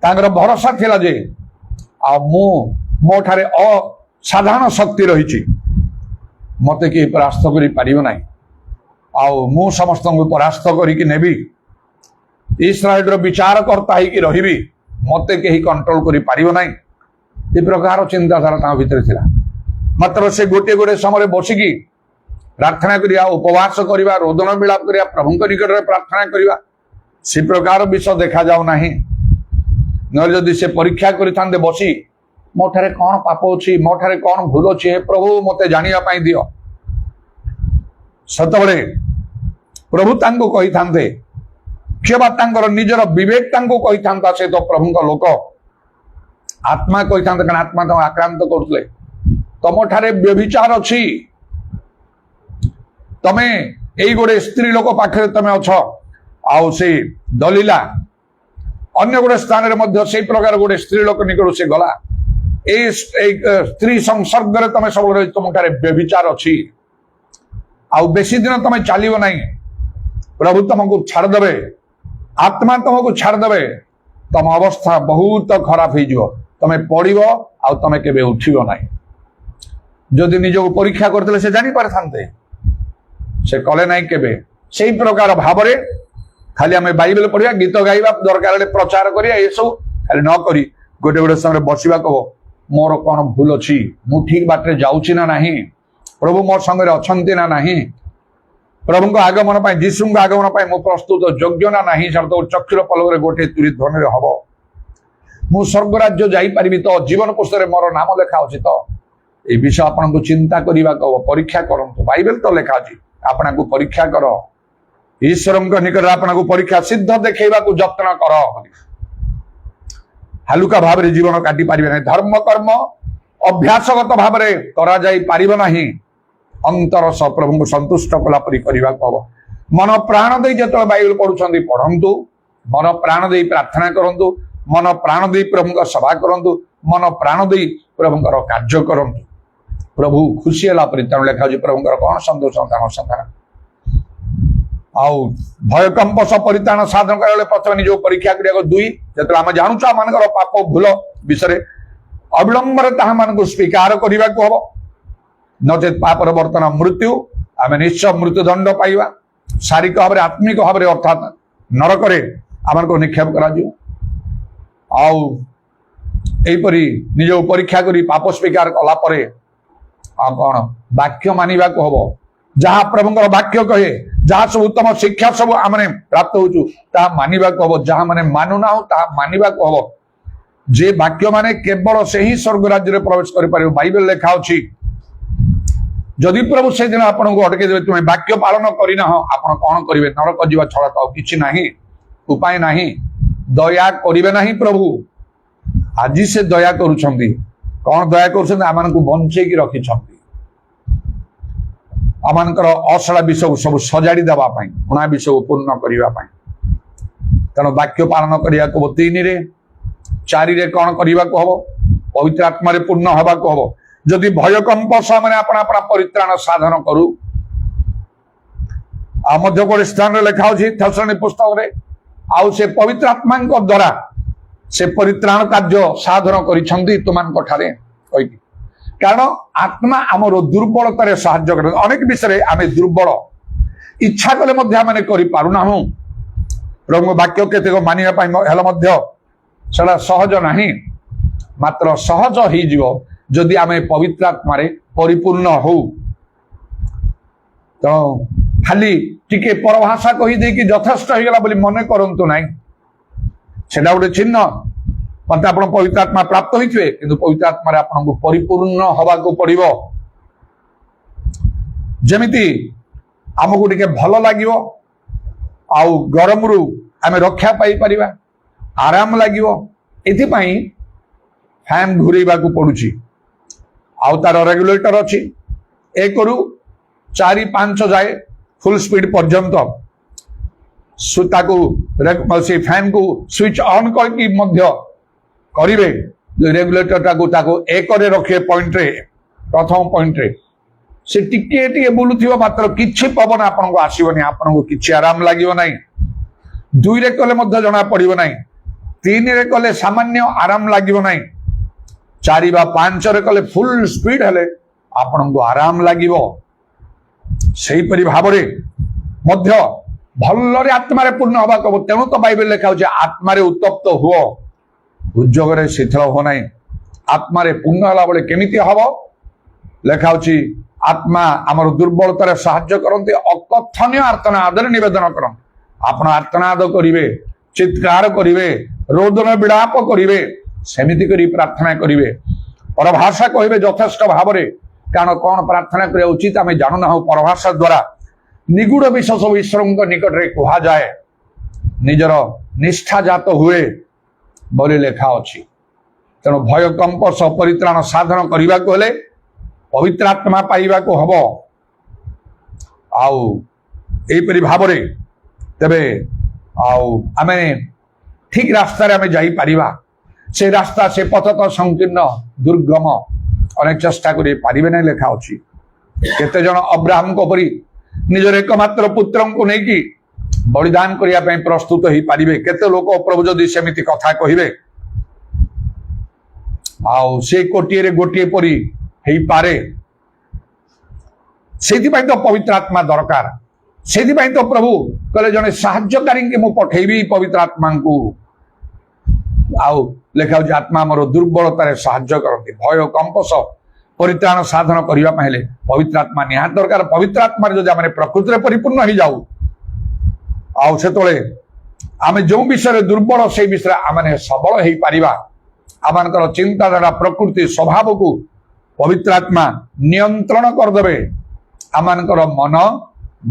तांकर भरोसा थिला जे आ मो ठारे असाधारण शक्ति रही मते के परास्त करि पारिबो नाही आउ मु समस्त को परास्त करिक नेबी इस्राएल विचारकर्ता ही रही मते कहीं कंट्रोल करि पारिबो नाही ए प्रकार चिंताधारा ता भीतर थिला मात्र से गोटे गोटे समय बसिकी प्रार्थना करिया उपवास करिया रोदन विलाप करिया प्रभु निकट में प्रार्थना करिया से प्रकार विषय देखा जाऊ नाही न जदि से परीक्षा करिथांदे बसी मो ठारे कौन पाप अछि मो ठारे कौन भूल अछि हे प्रभु मते जानिया पाई दियो सतबळे प्रभु तांको कहि थांते केबा तांकर निजर विवेक तांको कहि थांता से तो प्रभु का लोक आत्मा कहि थांते कारण आत्मा तो आक्रांत करथले तम ठारे व्यभिचार अछि तमे एई गोटे स्त्री लोक पाखरे तमे अछ आउ से दलीला अन्य गोटे स्थान रे मध्य से प्रकार गोटे स्त्री लोक निकट से गला ए स्त्री संसर्ग रे तमे सब तुम ठारे व्यभिचार अछि आउ बेसी दिन तमे चलिबो नाही प्रभु तुमको छाड़ देबे आत्मा तुमको छाड़ देबे तम अवस्था बहुत खराब हो जिवो तमे पड़िबो आउ तमे केबे उठिबो नाही जदि निजको परीक्षा करथले से जानि पारथांते से कले नाही केबे सेही प्रकार भाबरे खाली हमें बाइबल पढ़िया गीत गाइबा दरकार प्रचार करिया ए सब खाली न करी गोटे गोटे समय बसिबा कहो मोर कौन भूल अछि मु ठीक बाटे जाउछि ना नाही प्रभु मोर संगे अछंती ना नाही प्रभु को आगमन पाई जीशु को आगमन पाई मु प्रस्तुत योग्य ना नाही सब तो चक्षुर पलक गोटे तुरी ध्वनि रे हबो मु स्वर्ग राज्य जाई परिबी तो जीवन पुस्तक रे मोर नाम लेखा अछि तो ए विषय आपन को चिंता करिबा कहो परीक्षा करंतु बाइबल तो लेखा अछि आपन को परीक्षा करो ईश्वर निकट आपन को परीक्षा सिद्ध देखैबा को यत्न कर हालुका भाव रे जीवन काटी पारिबे नहीं धर्म कर्म अभ्यासगत भाव रे करा जाई पारिबो नाही अंतर स प्रभु को संतुष्ट कला परि करिबा को मन प्राण दे जत बाइबल पढुछंती पढंतु मन प्राण दे प्रार्थना करंतु मन प्राण दे प्रभु का सेवा करंतु मन प्राण दे प्रभु का कार्य करंतु प्रभु खुशी हला परि तण लेखा जी प्रभु का कोन संतोष संतान आउ भय कंपस परित्राण साधन करे प्रथम निज परीक्षा करिया दुई जत आम जानूछ मान पाप भूल विषय अविलंब ताहा मान को स्वीकार करने को हम नचेत पापर वर्तन मृत्यु आम निश्चय मृत्युदंड पाइबा शारीरिक भाव आत्मिक भाव अर्थात नरक आम को निक्षेप कर निज परीक्षा कर पाप स्वीकार कलापर कौन वाक्य मानिबा को हम जहाँ प्रभु वाक्य कहे जहाँ सब उत्तम शिक्षा सब आम प्राप्त होचु ताहा मानिबा को हम जहाँ माने मानुना हो ताहा मानिबा को हम जे वाक्य माने केवल से ही स्वर्ग राज्य में प्रवेश कर पारिबो बाइबल लेखा अछि जदि प्रभु से दिन आपन को अटके देबे तुमे वाक्य पालन करिना हो आपन कोन करिवे नरक जीवा छड़ा तो किछि नाही उपाय नाही दया करिवे नाही प्रभु आज से दया करूछंती कौन दया करूछंती आमान को बंचे की रखी छंती आमानकर असला विषय सब सजाड़ी देबा पई उना विषय पूर्ण करिवा पई तनो वाक्य पालन करिया को 3 रे 4 रे कौन करिवा को हबो पवित्र आत्मा रे पूर्ण हबा को हबो जदि भय कंपस माने अपना अपना परित्राण साधन करू मध्य गोटे स्थान लिखा होची थेसलोनी पुस्तक रे आउ से पवित्र आत्मा द्वारा से परित्राण कार्य साधन करिसंती तुमान ठारे कहि कारण आत्मा आमर दुर्बलतार साहाय्य करे अनेक विषय आम दुर्बल इच्छा कले मध्य आम करि पारुना हूं प्रभु वाक्य केतेक मानिया पाई हेला मध्य सेला सहज नहीं मात्र सहज ही जीवो जदि आम पवित्र आत्मा रे परिपूर्ण हो तो खाली टिके परभाषा कही दे कि यथेष्ट हो गला बोली मने करंतु नाही सेटा गोटे चिन्ह मत आप पवित्र आत्मा प्राप्त होइथिबे किंतु पवित्र आत्मा रे आपन को परिपूर्ण हवा को पड़िबो जेमिति हमको टिके भल लागिवो आउ गरम रु आमे रक्षा पाई परिबा आराम लागिवो एथि पई फैन घुरेबा को पडुची आउ तार रेगुलेटर अछि 1 रु 4-5 जाए फुल स्पीड पर्यंत से फैन को स्विच ऑन करके मध्य करिवे रेगुलेटर टाको 1 रे रखे पॉइंट रे प्रथम पॉइंट रे से टिके टिके बुलुथिबो मात्र किछि पवन आपन को आसीबनी आपन को किछि आराम लागिवो नाही 2 रे कले मध्य जणा पड़िबो नाही 3 रे कले सामान्य आराम लागिवो नाही 4 बा 5 रे कले फुल स्पीड हेले आपन को आराम लागिवो सही परि भाबरे मध्य भल्लरे आत्मारे पूर्ण हवा कब तेणु तो बाइबल लिखा होचे आत्मारे उत्तप्त हुओ उद्योगरे शिथिल हो नाही आत्मारे पूर्ण हला बळे केमिति हबो लिखा होची आत्मा हमर दुर्बलतारे सहाय्य करन्ते अकथनीय आर्तनाद निवेदन करन आपण आर्तनाद करिवे चित्कार करिवे रोदन विलाप करिवे सेमिति करी प्रार्थना करिवे परभाषा कहिवे यथेष्ट भाबरे कारण कौन प्रार्थना करिया उचित आमे जानु ना हो परभाषा द्वारा निगूढ़ विश्वास ईश्वर निकट रे कहा जाए निजर निष्ठा जात हुए बोली लेखा अछि तेणु भय कंप परित्राण साधन करने को हेले पवित्र आत्मा पाइबा को हबो आउ एपरि भाबरे तबे आउ आमे ठीक रास्ता रे आमे जाई परिबा से रास्ता से पथ तो संकीर्ण दुर्गम अनेक चेष्टा करी पारिबे नै लेखा अछि केते जन अब्राहम को परि निजर एकमात्र पुत्र को नेकी बलिदान करिया पई प्रस्तुत ही पारिबे केते लोक प्रभु जदि सेमिति कथा कहिबे आउ से कोटिए रे गोटिए परि हेई पारे सेति पई तो पवित्र आत्मा दरकार सेति पई तो प्रभु कहले जने सहाय्यकारी के मु पठेबी पवित्र आत्मा को आउ लेखा आत्मा मोर दुर्बलतार साहाय्य करती भय कंपस परित्राण साधन करने पहले पवित्र आत्मा निहात दरकार पवित्र आत्मा जो आम प्रकृति में परिपूर्ण हो जाऊ आउ से आम जो विषय दुर्बल से विषय आम सबल हो पारिबा आमर चिंताधारा प्रकृति स्वभाव को पवित्र आत्मा नियंत्रण करदे आमर मन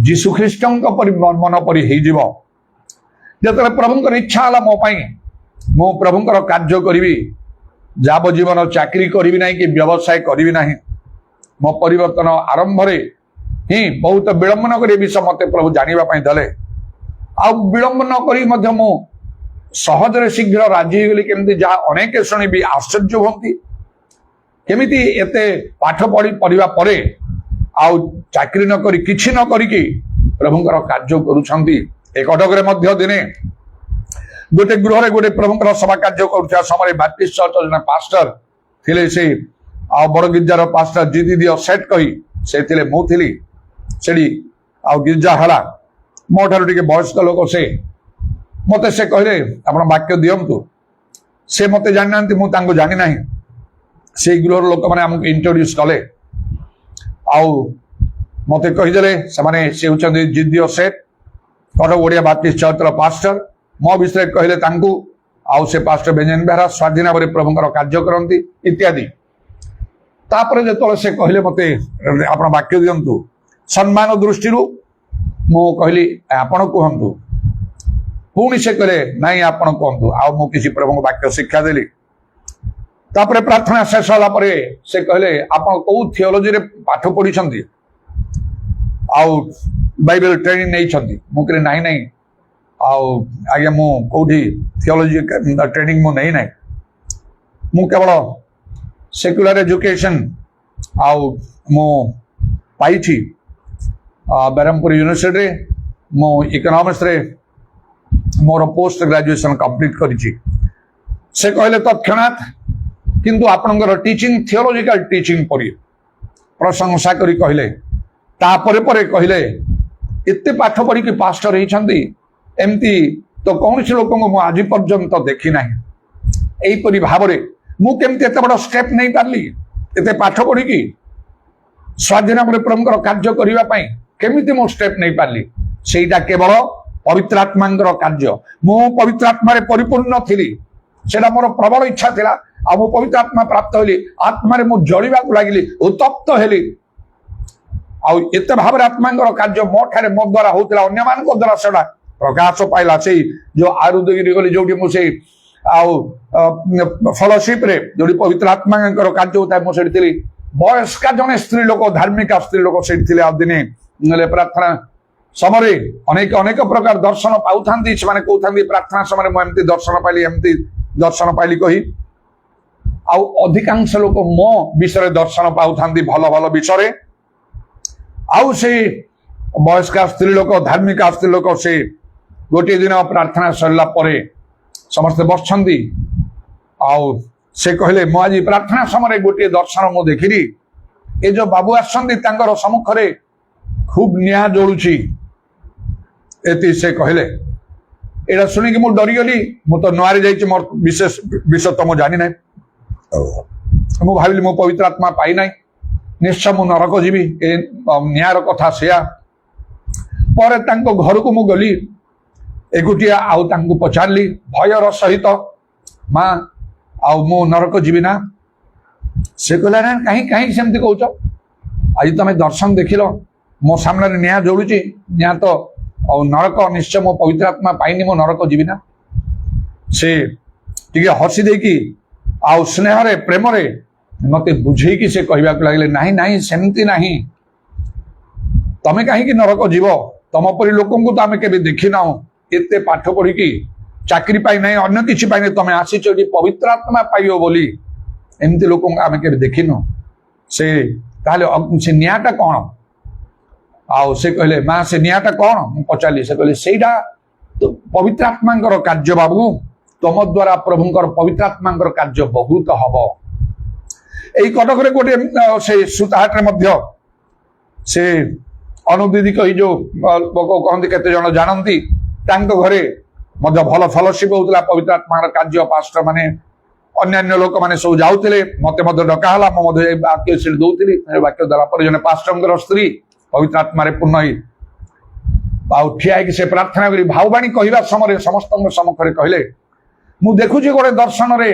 जीशु ख्रीष्ट मन परी जो प्रभुंकर इच्छा है मो मु प्रभुंकर कार्य करी जाब जीवन चाकरी करी ना कि व्यवसाय करी ना मो परिवर्तन आरंभ ही बहुत विलंब न कर विषय मत प्रभु जानापी देले आ विलंब न करी मु सहजरे शीघ्र राजी होगली केमती जहाँ अनेक शुणी आश्चर्य होती केमिति एते पाठ पढ़ी पढ़ा पर आउ चाकरी न करी किछि न करिकी प्रभुंकर कार्य करुछंती एक अटकरे मध्य दिने गोटे गृह रे गोटे प्रभुंकर सभा कार्य करुछा समय बैप्टिस्ट चर्च जने पास्टर थिले से आ बड़ गिरजार पास्टर जीदी दियो सेट कही से थिले मु थिली सेडी आ गिरजा हला मो ठार टिके वयस्क लोक से मते से कहले आपण वाक्य दियंतु से मते जानि नांती मु तांको जानि नाही से गृह लोक माने हमको इंट्रोड्यूस कले आउ मते कहि देले से माने से उचंदी जीदियो सेट कटक ओडिया बैप्टिस्ट चर्च रो पास्टर मो विषय कहले तांकू आउ से पास्टर बेंजामिन बेहरा स्वाधीन भाव प्रभुंकर कार्य करती इत्यादि तापर जो से कहले मते आपण वाक्य दियंतु सम्मान दृष्टि मु कहली आपण कहतु पुणी से कहले नाई आपण कहतु आ मु किसी प्रभु वाक्य शिक्षा देली तापर प्रार्थना शेष होला परे से कहले आपण को थियोलॉजी रे पाठ पढ़ी छंती आउ बाइबल ट्रेनिंग नहीं छंती मु कहले नाही नाही आउ आगे मु कोठी थियोलॉजी ट्रेनिंग मु नहीं नाही मु केवल सेक्युलर एजुकेशन आउ मु पाई छी बरहमपुर यूनिवर्सिटी मो इकोनॉमिक्स रे मोर पोस्ट ग्रेजुएशन कंप्लीट करिछि से कहले तत्क्षणात किंतु आपनकर टीचिंग थियोलॉजिकल टीचिंग परि प्रशंसा करी कहले तापरे परे कहले एते पाठ पढ़ी कि पास्टर होइछंती एमती तो कौन से लोक को आज पर्यंत देखी ना यहीपरी भाव मु केमती एत बड़ स्टेप नहीं पारली एते पाठ पढ़ी कि स्वाधीन भाव प्रभुंकर कार्य करने केमिति मु स्टेप नहीं पारली सेटा केवल पवित्र आत्मा कार्य मु पवित्र आत्मा परिपूर्ण थी सेटा मोर प्रबल इच्छा थिला आ मु पवित्र आत्मा प्राप्त होली आत्मा मु जलिबा को लागली उत्तप्त हेली आउ एते भाव आत्मा कार्य मो ठारे मो द्वारा होतिला अन्य मान को द्वारा सेटा प्रकाश पाइला से जो आरुदगिरी गली जो मुझे फलोशिप रे जो पवित्र आत्मा कार्य होता है मुझे वयस्का जने स्त्री लोक धार्मिक स्त्री लोक से दिने प्रार्थना समय अनेक अनेक प्रकार दर्शन पाऊ से कहते प्रार्थना समय मुझे दर्शन पाइली कही आउ अधिकांश लोक मो विषय दर्शन पाऊ भल भल विषय आउ से वयस्का स्त्री लोक धार्मिक स्त्री लोक से गोटे दिन प्रार्थना सरला परे समस्त बसछंती आउ से कहले मु आज प्रार्थना समय गोटे दर्शन मु देखिली ए जो बाबू आसछंती तांकर सम्मुख रे खूब निया जळुची एति से कहले एटा सुनि कि मु डरी गली मु तो नुआरे जाइछि मोर विशेष विषय तो मु जानि नै मु भाबिली मु पवित्र आत्मा पाई नै निश्चय मु नरक जीवी ए न्यायर कथा सेया पर तांको घर को मु गली एकुटिया आउ तांको पचारली भयर सहित माँ आउ मु नरक जीवी ना से कहला ना कहीं कहीं सेमती कहूच आज तुम दर्शन देखिल मो सामने निया जोड़ुची निया तो नरक निश्चय मो पवित्र आत्मा पाइनी मो नरक जीवी ना से टिके हसी देकी आउ स्नेह रे प्रेम रे मते बुझेकी से कहबा को लागले नाही नाही सेमती नाही तमे कहीं की नरक जीव तम परी लोकन को तो आमे केबे देखि नाउ एते पाठ पढ़ी कि चाकरी पाई नहीं अन्य किछि पाई नहीं तमे आसीछ कि पवित्र आत्मा पाइयो बोली एमती लोकन को आमे केबे देखिनो से ताले से न्याटा कोन आउ से कहले मां से न्याटा कोन मु पचाली से कहले सेटा तो पवित्र आत्मांकर कार्य बाबू तुम द्वारा प्रभुंकर पवित्र आत्मांकर कार्य बहुत हबो एई कटक रे गोटे से सुताहाट रे मध्य से अनुदीदी कही जो लोक कहते केते जन जानती तांको घरे मध्य भल फलोशिप होउतला पवित्र आत्मा कार्य पास्टर माने अन्य लोक माने सब जाउतिले मते मध्य डका हला म मध्य वाक्य सिल दउतिली वाक्य द्वारा पर जने पास्टरंकर स्त्री पवित्र आत्मा रे पूर्ण होई आउ ठिया कि से प्रार्थना करी भावबाणी कहिबा समय समस्त सम्मुख रे कहले मु देखुची गोटे दर्शन रे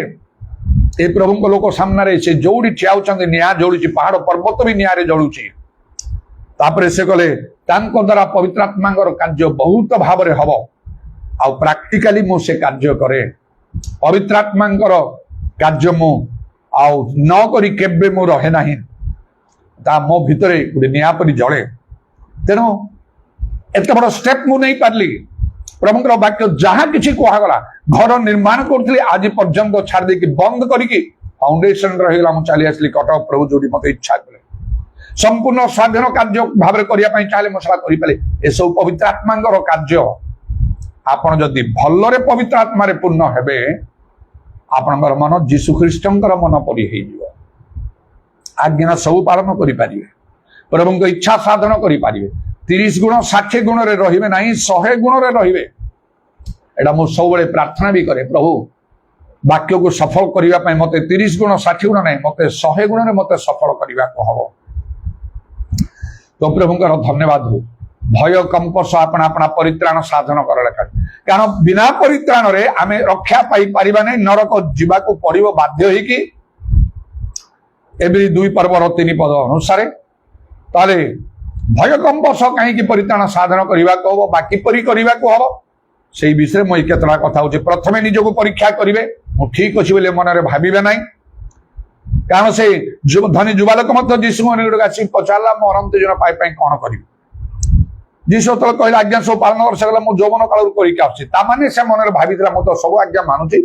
ए प्रभु को लोक सामने रे से जोड़ी ठियाउचंदी निया जोड़ुची पहाड़ पर्वत भी निया रे जळुची तापरे से कहले तांको द्वारा पवित्र आत्मांकर कार्य बहुत भाव रे हबो आ प्रैक्टिकली मु से कार्य करे पवित्र आत्मांकर कार्य मु आ न करी केबे मु रहे नाही ता मो भितरे गुडे निया परि जळे तेनो एते बड़ स्टेप मु नहीं पारली प्रभुंकर वाक्य जहाँ किछि कोहा गला घर निर्माण करथली आज पर्यंत छाड़ दे कि बंद करी कि फाउंडेशन रहिला मु चली आसली कटक प्रभु जोडी मते इच्छा करे संपूर्ण स्वाधीन कार्य भाव में चाहे मसला करें ए सब पवित्र आत्मा कार्य आपण जदि भलरे पवित्र आत्मा रे पूर्ण हेबे आपणकर मन जीशु ख्रीष्टंकर मन परि हे जिवो आज्ञा सब पालन करि पारिबे प्रभुंक इच्छा साधन करि पारिबे 30 गुण 60 गुण रे रहिबे नाही 100 गुण रे रहिबे एडा मु सब बेले प्रार्थना भी करे प्रभु वाक्य को सफल करिवा पय मते 30 गुण 60 गुण नाही मते 100 गुण रे मते सफल करिवा को हबो तो प्रभुंकर धन्यवाद हो भय कंपस अपना अपना परित्राण साधन कर कारण बिना परित्राण रे आमे रक्षा पाई परिबा नै नरक जीवा को पड़िबो बाध्य होई कि एबरी 2 पर्वर 3 पद अनुसार ताले भय कंपस कहीं की परित्राण साधन करबा को हो बाकी परि करबा को हो सेही विषय মই केतरा कथा होचे प्रथमे निजको परीक्षा करिवे मु ठीक अछि बोले मन रे भाबिबे नै कारण से धनी युवा लोक मत जीशु मन आसी पचारा मो अनंत जन पाई पाई कौन करी जीशु तो कहला आज्ञा सब पालन कर सकला मो जौवन काल करिका आसी ता माने से मन रे भाबितला मो तो सब आज्ञा मानुची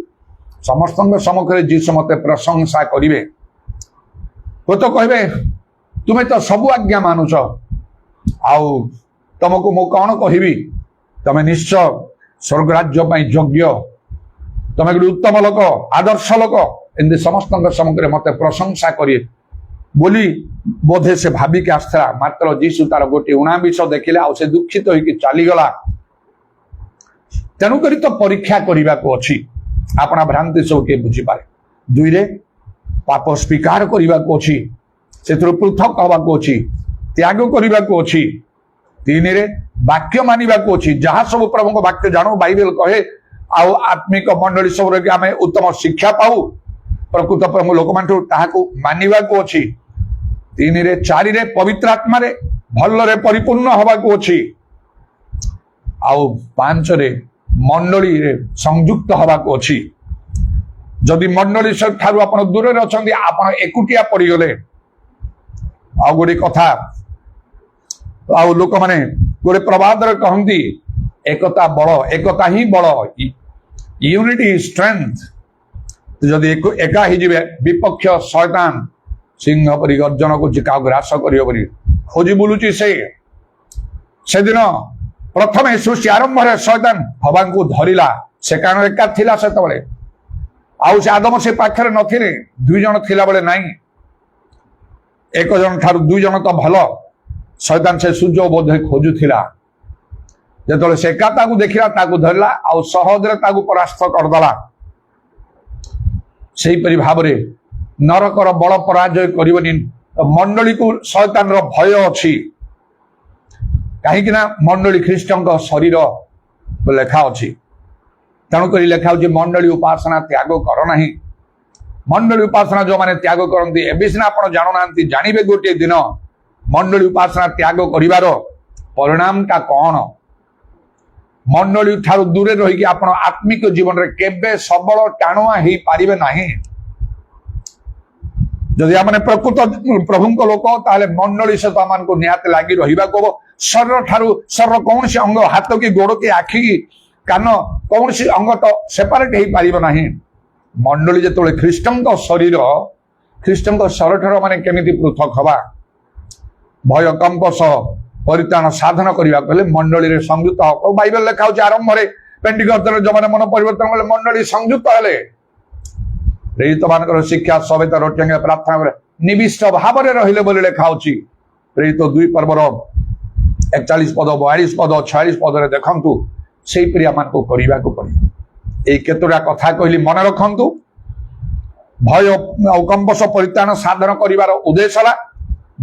समस्त सम्मुख रे जीशु मते प्रशंसा करिवे तो कहबे तुमे तो सब आज्ञा मानुछ आउ तुमको मो कौन कहबी ତମେ ନିଶ୍ଚୟ ସ୍ୱର୍ଗ ରାଜ୍ୟ ପାଇଁ ଯୋଗ୍ୟ, ତମେ ଗୋଟେ ଉତ୍ତମ ଲୋକ, ଆଦର୍ଶ ଲୋକ, ଏମିତି ସମସ୍ତଙ୍କ ସମ୍ମୁଖରେ ମତେ ପ୍ରଶଂସା କରି ବୋଲି ବୋଧେ ସେ ଭାବିକି ଆସିଥିଲା। ମାତ୍ର ଯୀଶୁ ତାର ଗୋଟିଏ ଉଣାବିଷ ଦେଖିଲେ, ଆଉ ସେ ଦୁଃଖିତ ହେଇକି ଚାଲିଗଲା। ତେଣୁକରି ତ ପରୀକ୍ଷା କରିବାକୁ ଅଛି। ଆପଣ ଭ୍ରାନ୍ତି ସବୁ କିଏ ବୁଝିପାରେ। 2ରେ ପାପ ସ୍ୱୀକାର କରିବାକୁ ଅଛି, ସେଥିରୁ ପୃଥକ ହବାକୁ ଅଛି, ତ୍ୟାଗ କରିବାକୁ ଅଛି। 3ରେ ବାକ୍ୟ ମାନିବାକୁ ଅଛି, ଯାହା ସବୁ ପ୍ରଭୁଙ୍କ ବାକ୍ୟ ଜାଣୁ, ବାଇବେଲ କହେ, ଆଉ ଆତ୍ମିକ ମଣ୍ଡଳୀ ସବୁରେ ଆମେ ଉତ୍ତମ ଶିକ୍ଷା ପାଉ ପ୍ରକୃତ ପ୍ରଭୁ ଲୋକମାନଙ୍କୁ, ତାହାକୁ ମାନିବାକୁ ଅଛି। 3ରେ 4ରେ ପବିତ୍ର ଆତ୍ମାରେ ଭଲରେ ପରିପୂର୍ଣ୍ଣ ହବାକୁ ଅଛି। ଆଉ 5ରେ ମଣ୍ଡଳୀରେ ସଂଯୁକ୍ତ ହବାକୁ ଅଛି। ଯଦି ମଣ୍ଡଳୀ ଠାରୁ ଆପଣ ଦୂରରେ ଅଛନ୍ତି, ଆପଣ ଏକୁଟିଆ ପଡିଗଲେ। ଆଉ ଗୋଟେ କଥା, ଆଉ ଲୋକମାନେ ଗୋଟେ ପ୍ରବାଦରେ କହନ୍ତି, ଏକତା ବଳ, ଏକତା ହିଁ ବଳ, ୟୁନିଟି ଇଜ ଷ୍ଟ୍ରେଂଥ। ଯଦି ଏକା ହେଇଯିବେ, ବିପକ୍ଷ ଶୟତାନ ସିଂହ ପରି ଗର୍ଜନ କରୁଛି, କାହାକୁ ଗ୍ରାସ କରିବ ବୋଲି ଖୋଜି ବୁଲୁଛି। ସେଦିନ ପ୍ରଥମେ ସୃଷ୍ଟି ଆରମ୍ଭରେ ଶୟତାନ ହବାଙ୍କୁ ଧରିଲା, ସେ କାରଣ ଏକା ଥିଲା ସେତେବେଳେ, ଆଉ ସେ ଆଦମ ସେ ପାଖରେ ନଥିଲେ, 2 ଜଣ ଥିଲା ବେଳେ ନାଇଁ। 1 ଜଣ ଠାରୁ 2 ଜଣ ତ ଭଲ। ଶୟତାନ ସେ ସୁଯୋଗ ବୋଧେ ଖୋଜୁଥିଲା। ଯେତେବେଳେ ସେ ଏକା ତାକୁ ଦେଖିଲା, ତାକୁ ଧରିଲା, ଆଉ ସହଜରେ ତାକୁ ପରାସ୍ତ କରିଦେଲା। ସେହିପରି ଭାବରେ ନରକର ବଳ ପରାଜୟ କରିବନି। ମଣ୍ଡଳୀକୁ ଶୟତାନର ଭୟ ଅଛି, କାହିଁକି ନା ମଣ୍ଡଳୀ ଖ୍ରୀଷ୍ଟଙ୍କ ଶରୀର ଲେଖା ଅଛି। ତେଣୁକରି ଲେଖା ହଉଛି, ମଣ୍ଡଳୀ ଉପାସନା ତ୍ୟାଗ କର ନାହିଁ। ମଣ୍ଡଳୀ ଉପାସନା ଯୋଉମାନେ ତ୍ୟାଗ କରନ୍ତି, ଏବେ ସିନା ଆପଣ ଜାଣୁନାହାନ୍ତି, ଜାଣିବେ ଗୋଟିଏ ଦିନ ମଣ୍ଡଳୀ ଉପାସନା ତ୍ୟାଗ କରିବାର ପରିଣାମଟା କଣ। ମଣ୍ଡଳୀ ଠାରୁ ଦୂରେ ରହିକି ଆପଣ ଆତ୍ମିକ ଜୀବନରେ କେବେ ସବଳ ଟାଣୁଆ ହେଇପାରିବେ ନାହିଁ। ଯଦି ଆମେ ପ୍ରକୃତ ପ୍ରଭୁଙ୍କ ଲୋକ, ତାହେଲେ ମଣ୍ଡଳୀ ସହିତ ଆମକୁ ନିହାତି ଲାଗି ରହିବାକୁ ହବ। ଶରୀର ଠାରୁ ଶରୀର କୌଣସି ଅଙ୍ଗ, ହାତ କି ଗୋଡ କି ଆଖି କି କାନ, କୌଣସି ଅଙ୍ଗ ତ ସେପାରେଟ ହେଇପାରିବ ନାହିଁ। ମଣ୍ଡଳୀ ଯେତେବେଳେ ଖ୍ରୀଷ୍ଟଙ୍କ ଶରୀର, ଖ୍ରୀଷ୍ଟଙ୍କ ଶରୀରଠାରୁ ମାନେ କେମିତି ପୃଥକ ହବା। ଭୟ କମ୍ପ ସହ ପରିତ୍ରାଣ ସାଧନ କରିବାକୁ ହେଲେ ମଣ୍ଡଳୀରେ ସଂଯୁକ୍ତ ହବ। ବାଇବେଲ ଲେଖା ହଉଛି, ଆରମ୍ଭରେ ପେଣ୍ଟିକସ୍ତରେ ଯୋଉମାନେ ମନ ପରିବର୍ତ୍ତନ କଲେ, ମଣ୍ଡଳୀ ସଂଯୁକ୍ତ ହେଲେ। ପ୍ରେରିତ ମାନଙ୍କର ଶିକ୍ଷା ସବେତ ରୋଟିଙ୍ଗେ ପ୍ରାର୍ଥନା করে ନିବିଷ୍ଟ ଭାବରେ ରହିଲେ ବୋଲି ଲେଖା ହଉଛି। ପ୍ରେରିତ 2 ପର୍ବର 41 ପଦ, 42 ପଦ, 46 ପଦରେ ଦେଖନ୍ତୁ, ସେଇପରି ଆମକୁ କରିବାକୁ ପଡିବ। ଏଇ କେତୋଟା କଥା କହିଲି, ମନେ ରଖନ୍ତୁ। ଭୟ ଆଉ କମ୍ପସ ପରିତ୍ରାଣ ସାଧନ କରିବାର ଉଦ୍ଦେଶ୍ୟ ହେଲା,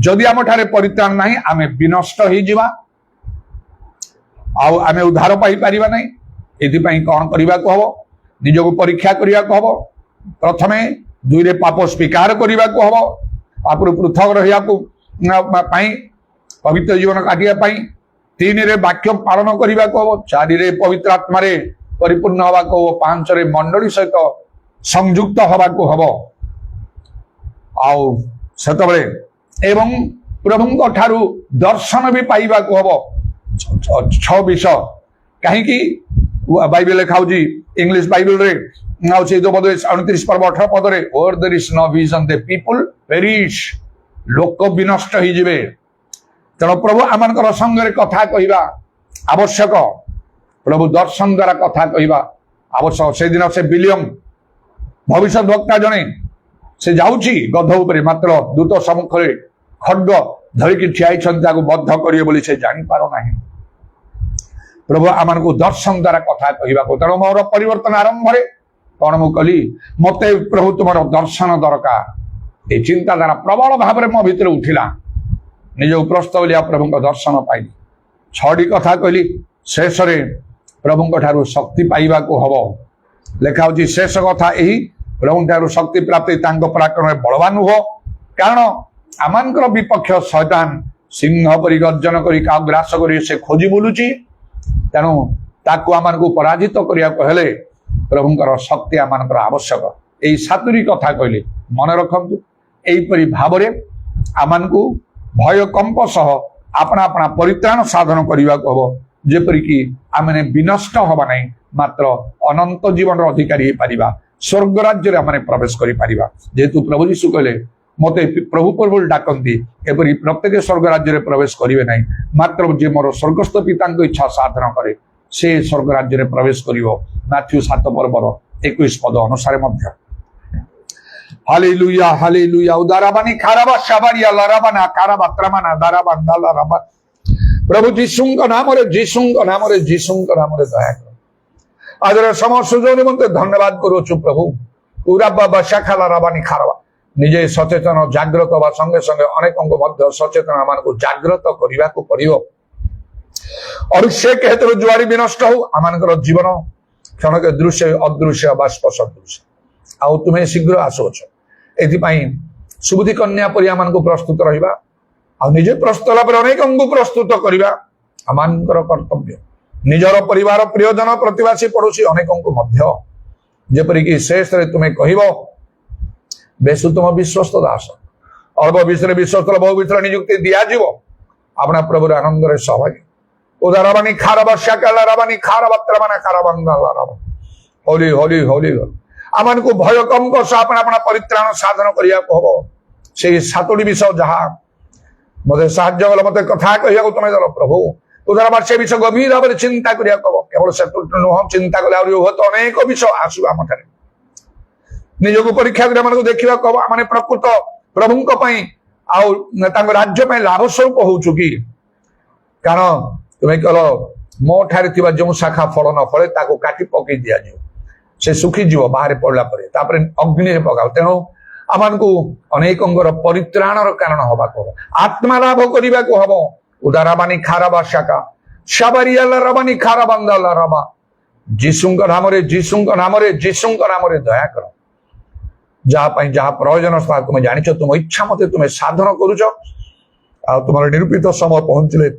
ଯଦି ଆମଠାରେ ପରିତ୍ରାଣ ନାହିଁ, ଆମେ ବିନଷ୍ଟ ହେଇଯିବା, ଆଉ ଆମେ ଉଦ୍ଧାର ପାଇପାରିବା ନାହିଁ। ଏଥିପାଇଁ କଣ କରିବାକୁ ହବ? ନିଜକୁ ପରୀକ୍ଷା କରିବାକୁ ହବ। ପ୍ରଥମେ 2ରେ ପାପ ସ୍ୱୀକାର କରିବାକୁ ହବ, ପାପରୁ ପୃଥକ ରହିବାକୁ ପାଇଁ, ପବିତ୍ର ଜୀବନ କାଟିବା ପାଇଁ। 3ରେ ବାକ୍ୟ ପାଳନ କରିବାକୁ ହବ। 4ରେ ପବିତ୍ର ଆତ୍ମାରେ ପରିପୂର୍ଣ୍ଣ ହବାକୁ ହବ। 5ରେ ମଣ୍ଡଳୀ ସହିତ ସଂଯୁକ୍ତ ହବାକୁ ହବ। ଆଉ ସେତେବେଳେ ଏବଂ ପ୍ରଭୁଙ୍କ ଠାରୁ ଦର୍ଶନ ବି ପାଇବାକୁ ହବ। 6 ବିଷୟ। କାହିଁକି ବାଇବେଲ ଲେଖା ହଉଛି, ଇଂଲିଶ ବାଇବେଲରେ ଆଉ ସେ 29 ପର୍ବ 18 ପଦରେ, where there is no vision the people perish, ଲୋକ ବିନଷ୍ଟ ହେଇଯିବେ। ତେଣୁ ପ୍ରଭୁ ଆମଙ୍କର ସଙ୍ଗରେ କଥା କହିବା ଆବଶ୍ୟକ। ପ୍ରଭୁ ଦର୍ଶନ ଦ୍ୱାରା କଥା କହିବା ଆବଶ୍ୟକ। ସେଦିନ ସେ ବିଲିୟମ ଭବିଷ୍ୟତ ବକ୍ତା ଜଣେ, ସେ ଯାଉଛି ଗଧ ଉପରେ, ମାତ୍ର ଦୂତ ସମ୍ମୁଖରେ ଖଡ୍ଗ ଧରିକି ଠିଆ ହେଇଛନ୍ତି, ତାକୁ ବଦ୍ଧ କରିବେ ବୋଲି ସେ ଜାଣିପାରୁନାହିଁ। ପ୍ରଭୁ ଆମକୁ ଦର୍ଶନ ଦ୍ୱାରା କଥା କହିବାକୁ। ତେଣୁ ମୋର ପରିବର୍ତ୍ତନ ଆରମ୍ଭରେ କଣ ମୁଁ କଲି? ମତେ ପ୍ରଭୁ ତୁମର ଦର୍ଶନ ଦରକାର। এই চিন্তাধারা প্রবল ভাবে মো ভিতরে উঠিলা। নিজে প্রস্ত বলি প্রভুଙ୍କ দর্শন পাইলি। 6টি কথা কইলি। শেষরে প্রভুଙ୍କ ঠাରୁ শক্তি পাইବାକୁ হব। লেখা হচ্ছে শেষ কথা এই, প্রভুଙ୍କ ଠାରୁ শক্তি প্রাপ্তি তাঙ্ক পরাক্রমে বলবান हुଅ। কারণ আমানଙ୍କର বিপক্ষ শয়তান সিংহ পরি গর্জন করি কাউ গ্রাস করি সে খোঁজি বুলুছি। তেণু তাকে আমানଙ୍କୁ পরাজিত করিବାକୁ হেলে প্রভুଙ୍କର শক্তি আমানଙ୍କର আবশ্যক। এই 7টি কথা কইলি মনে রখন্তু। এইপরি ভাବରେ ଆମମାନଙ୍କୁ ଭୟ କମ୍ପ ସହ ଆପଣା ଆପଣା ପରିତ୍ରାଣ ସାଧନ କରିବାକୁ ହବ, ଯେପରିକି ଆମେ ବିନଷ୍ଟ ହବା ନାହିଁ, ମାତ୍ର ଅନନ୍ତ ଜୀବନର ଅଧିକାରୀ ହେଇପାରିବା, ସ୍ୱର୍ଗ ରାଜ୍ୟରେ ଆମେ ପ୍ରବେଶ କରିପାରିବା। ଯେହେତୁ ପ୍ରଭୁ ଯୀଶୁ କହିଲେ ମତେ ପ୍ରଭୁ ପ୍ରଭୁ ଡାକନ୍ତି, ଏପରି ପ୍ରତ୍ୟେକ ସ୍ୱର୍ଗ ରାଜ୍ୟରେ ପ୍ରବେଶ କରିବେ ନାହିଁ, ମାତ୍ର ଯିଏ ମୋର ସ୍ୱର୍ଗସ୍ଥ ପିତାଙ୍କ ଇଚ୍ଛା ସାଧନ କରେ से स्वर्ग राज्य रे प्रवेश करिवो मैथ्यू 7 पर्वर 21 पद अनुसार मध्य हालेलुया हालेलुया उदाराबानी खाराबा शाबारिया लाराबाना काराबा त्रमाना दाराबा दालाराबा प्रभु जीशुଙ୍କ नामରେ दया करो आजर समस्त सुजोग निमंते धन्यवाद करूछु प्रभु उराबा बशाखाला राबानी खाराबा निजे सचेतन जागृत बा संगे संगे अनेकଙ୍କ मध्य सचेतन आमानकु जागृत करिवाकु पड़िबो और से कहते जुआरी विनष्ट हो आमानकर जीवन क्षणक दृश्य अदृश्य बाष्प सदृश्य आउ तुम्हें शीघ्र आसुछ एथिपाई सुबुद्धि कन्या परि आमानकु प्रस्तुत रहिबा आ निजे प्रस्तुत पर अनेकଙ୍କୁ प्रस्तुत करिबा आमानकर कर्तव्य निजर परिवार प्रियजन प्रतिवासी पड़ोसी अनेकଙ୍କୁ मध्य जेपरि कि शेष रे तुम्हें कहिबो बेसु तुम विश्वस्त दास अल्प विषय विश्वस्त बहु विषय नियुक्ति दिया जीवो अपना प्रभु आनंद रे सहभागी उदाराबानी खाराबा कालाराबानी खाराबात्रमाना काराबांगालाराबा होली होली होली आमान को भय कम को अपना अपना परित्राण साधन करिया कहबो से सातोडी विषय जहा मते साहाय्य गल मते कथा कहिया को तुमे दल प्रभु उदाराबा से विषय गभीर भाव चिंता करिया कहबो केवल सेटुट नुह चिंता कले आउरी होत अनेक विषय आसु आमठारे निजको परीक्षा करे मन को देखिबा कहबो माने प्रकृत प्रभुंक पई आउ तांग राज्य पई लाभ स्वरूप होउछु की कारण तुम्हें कल मो ठारे थिबा जो शाखा फल न फले ताको काटी पकई दिया जो से सुखी जीव बाहर पड़ला परे तापर अग्नि रे पकाओ तेनो आमान को अनेकंगर परित्राणर कारण होबा को आत्मा लाभ करिबा को हबो उदाराबानी खाराबा शाखा शाबारियाला रबानी खाराबांदाला रबा जीसुंक नामरे दया करो जहा पई जहा प्रयोजन स्था तुम जानिछ तुम इच्छा मते तुम साधन करूछ आ तुमर निरूपित समय पहुंचले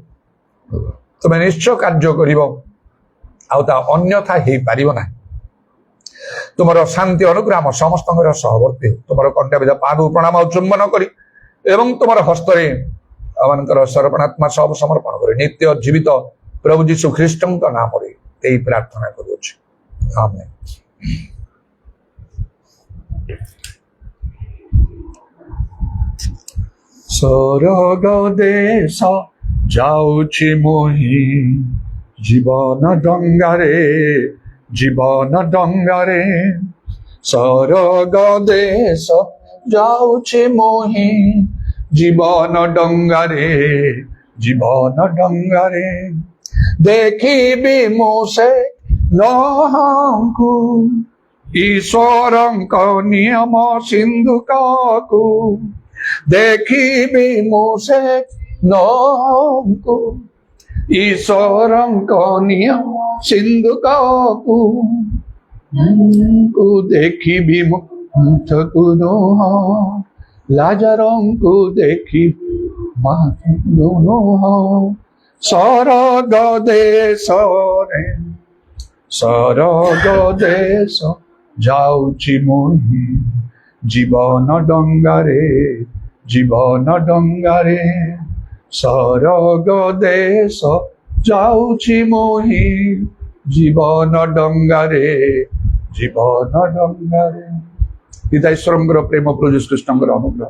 तुम्हें निश्चय कार्य कर अन्यथा हो पार ना तुम शांति अनुग्राम समस्त सहवर्ती तुम कंठा पाद प्रणाम चुंबन कर तुम हस्तरे अमानकर सर्पणात्मा सब समर्पण कर नित्य जीवित प्रभु जीशु ख्रीष्ट नाम यही प्रार्थना करुच्छे आमेन। स्वर्ग देश जाउछि मोहि जीवन डंगारे स्वर्ग देश जाउछि मोहि जीवन डंगारे देखिबि मोसे नहंकु ईश्वरंक नियम सिंधुकु देखिबि मोसे नहंकु ईश्वरंक नियम सिंधुकु देखिबि मुथकु नोह लाजरंकु देखि माथु नोह स्वर्ग देश जाउछि मोहि जीवन डंगारे स्वर्ग देश जाउछि मोहि जीवन डंगारे पिता ईश्वर प्रेम प्रभु यीशु कृष्णଙ୍କର अनुग्रह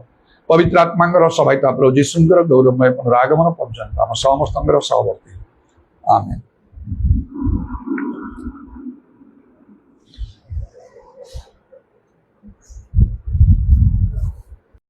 पवित्र आत्माଙ୍କର सहायता प्रभु यीशुଙ୍କର गौरवमय पुनरागमन पर्यंत आम समस्तଙ୍କର सहवर्ती आमेन।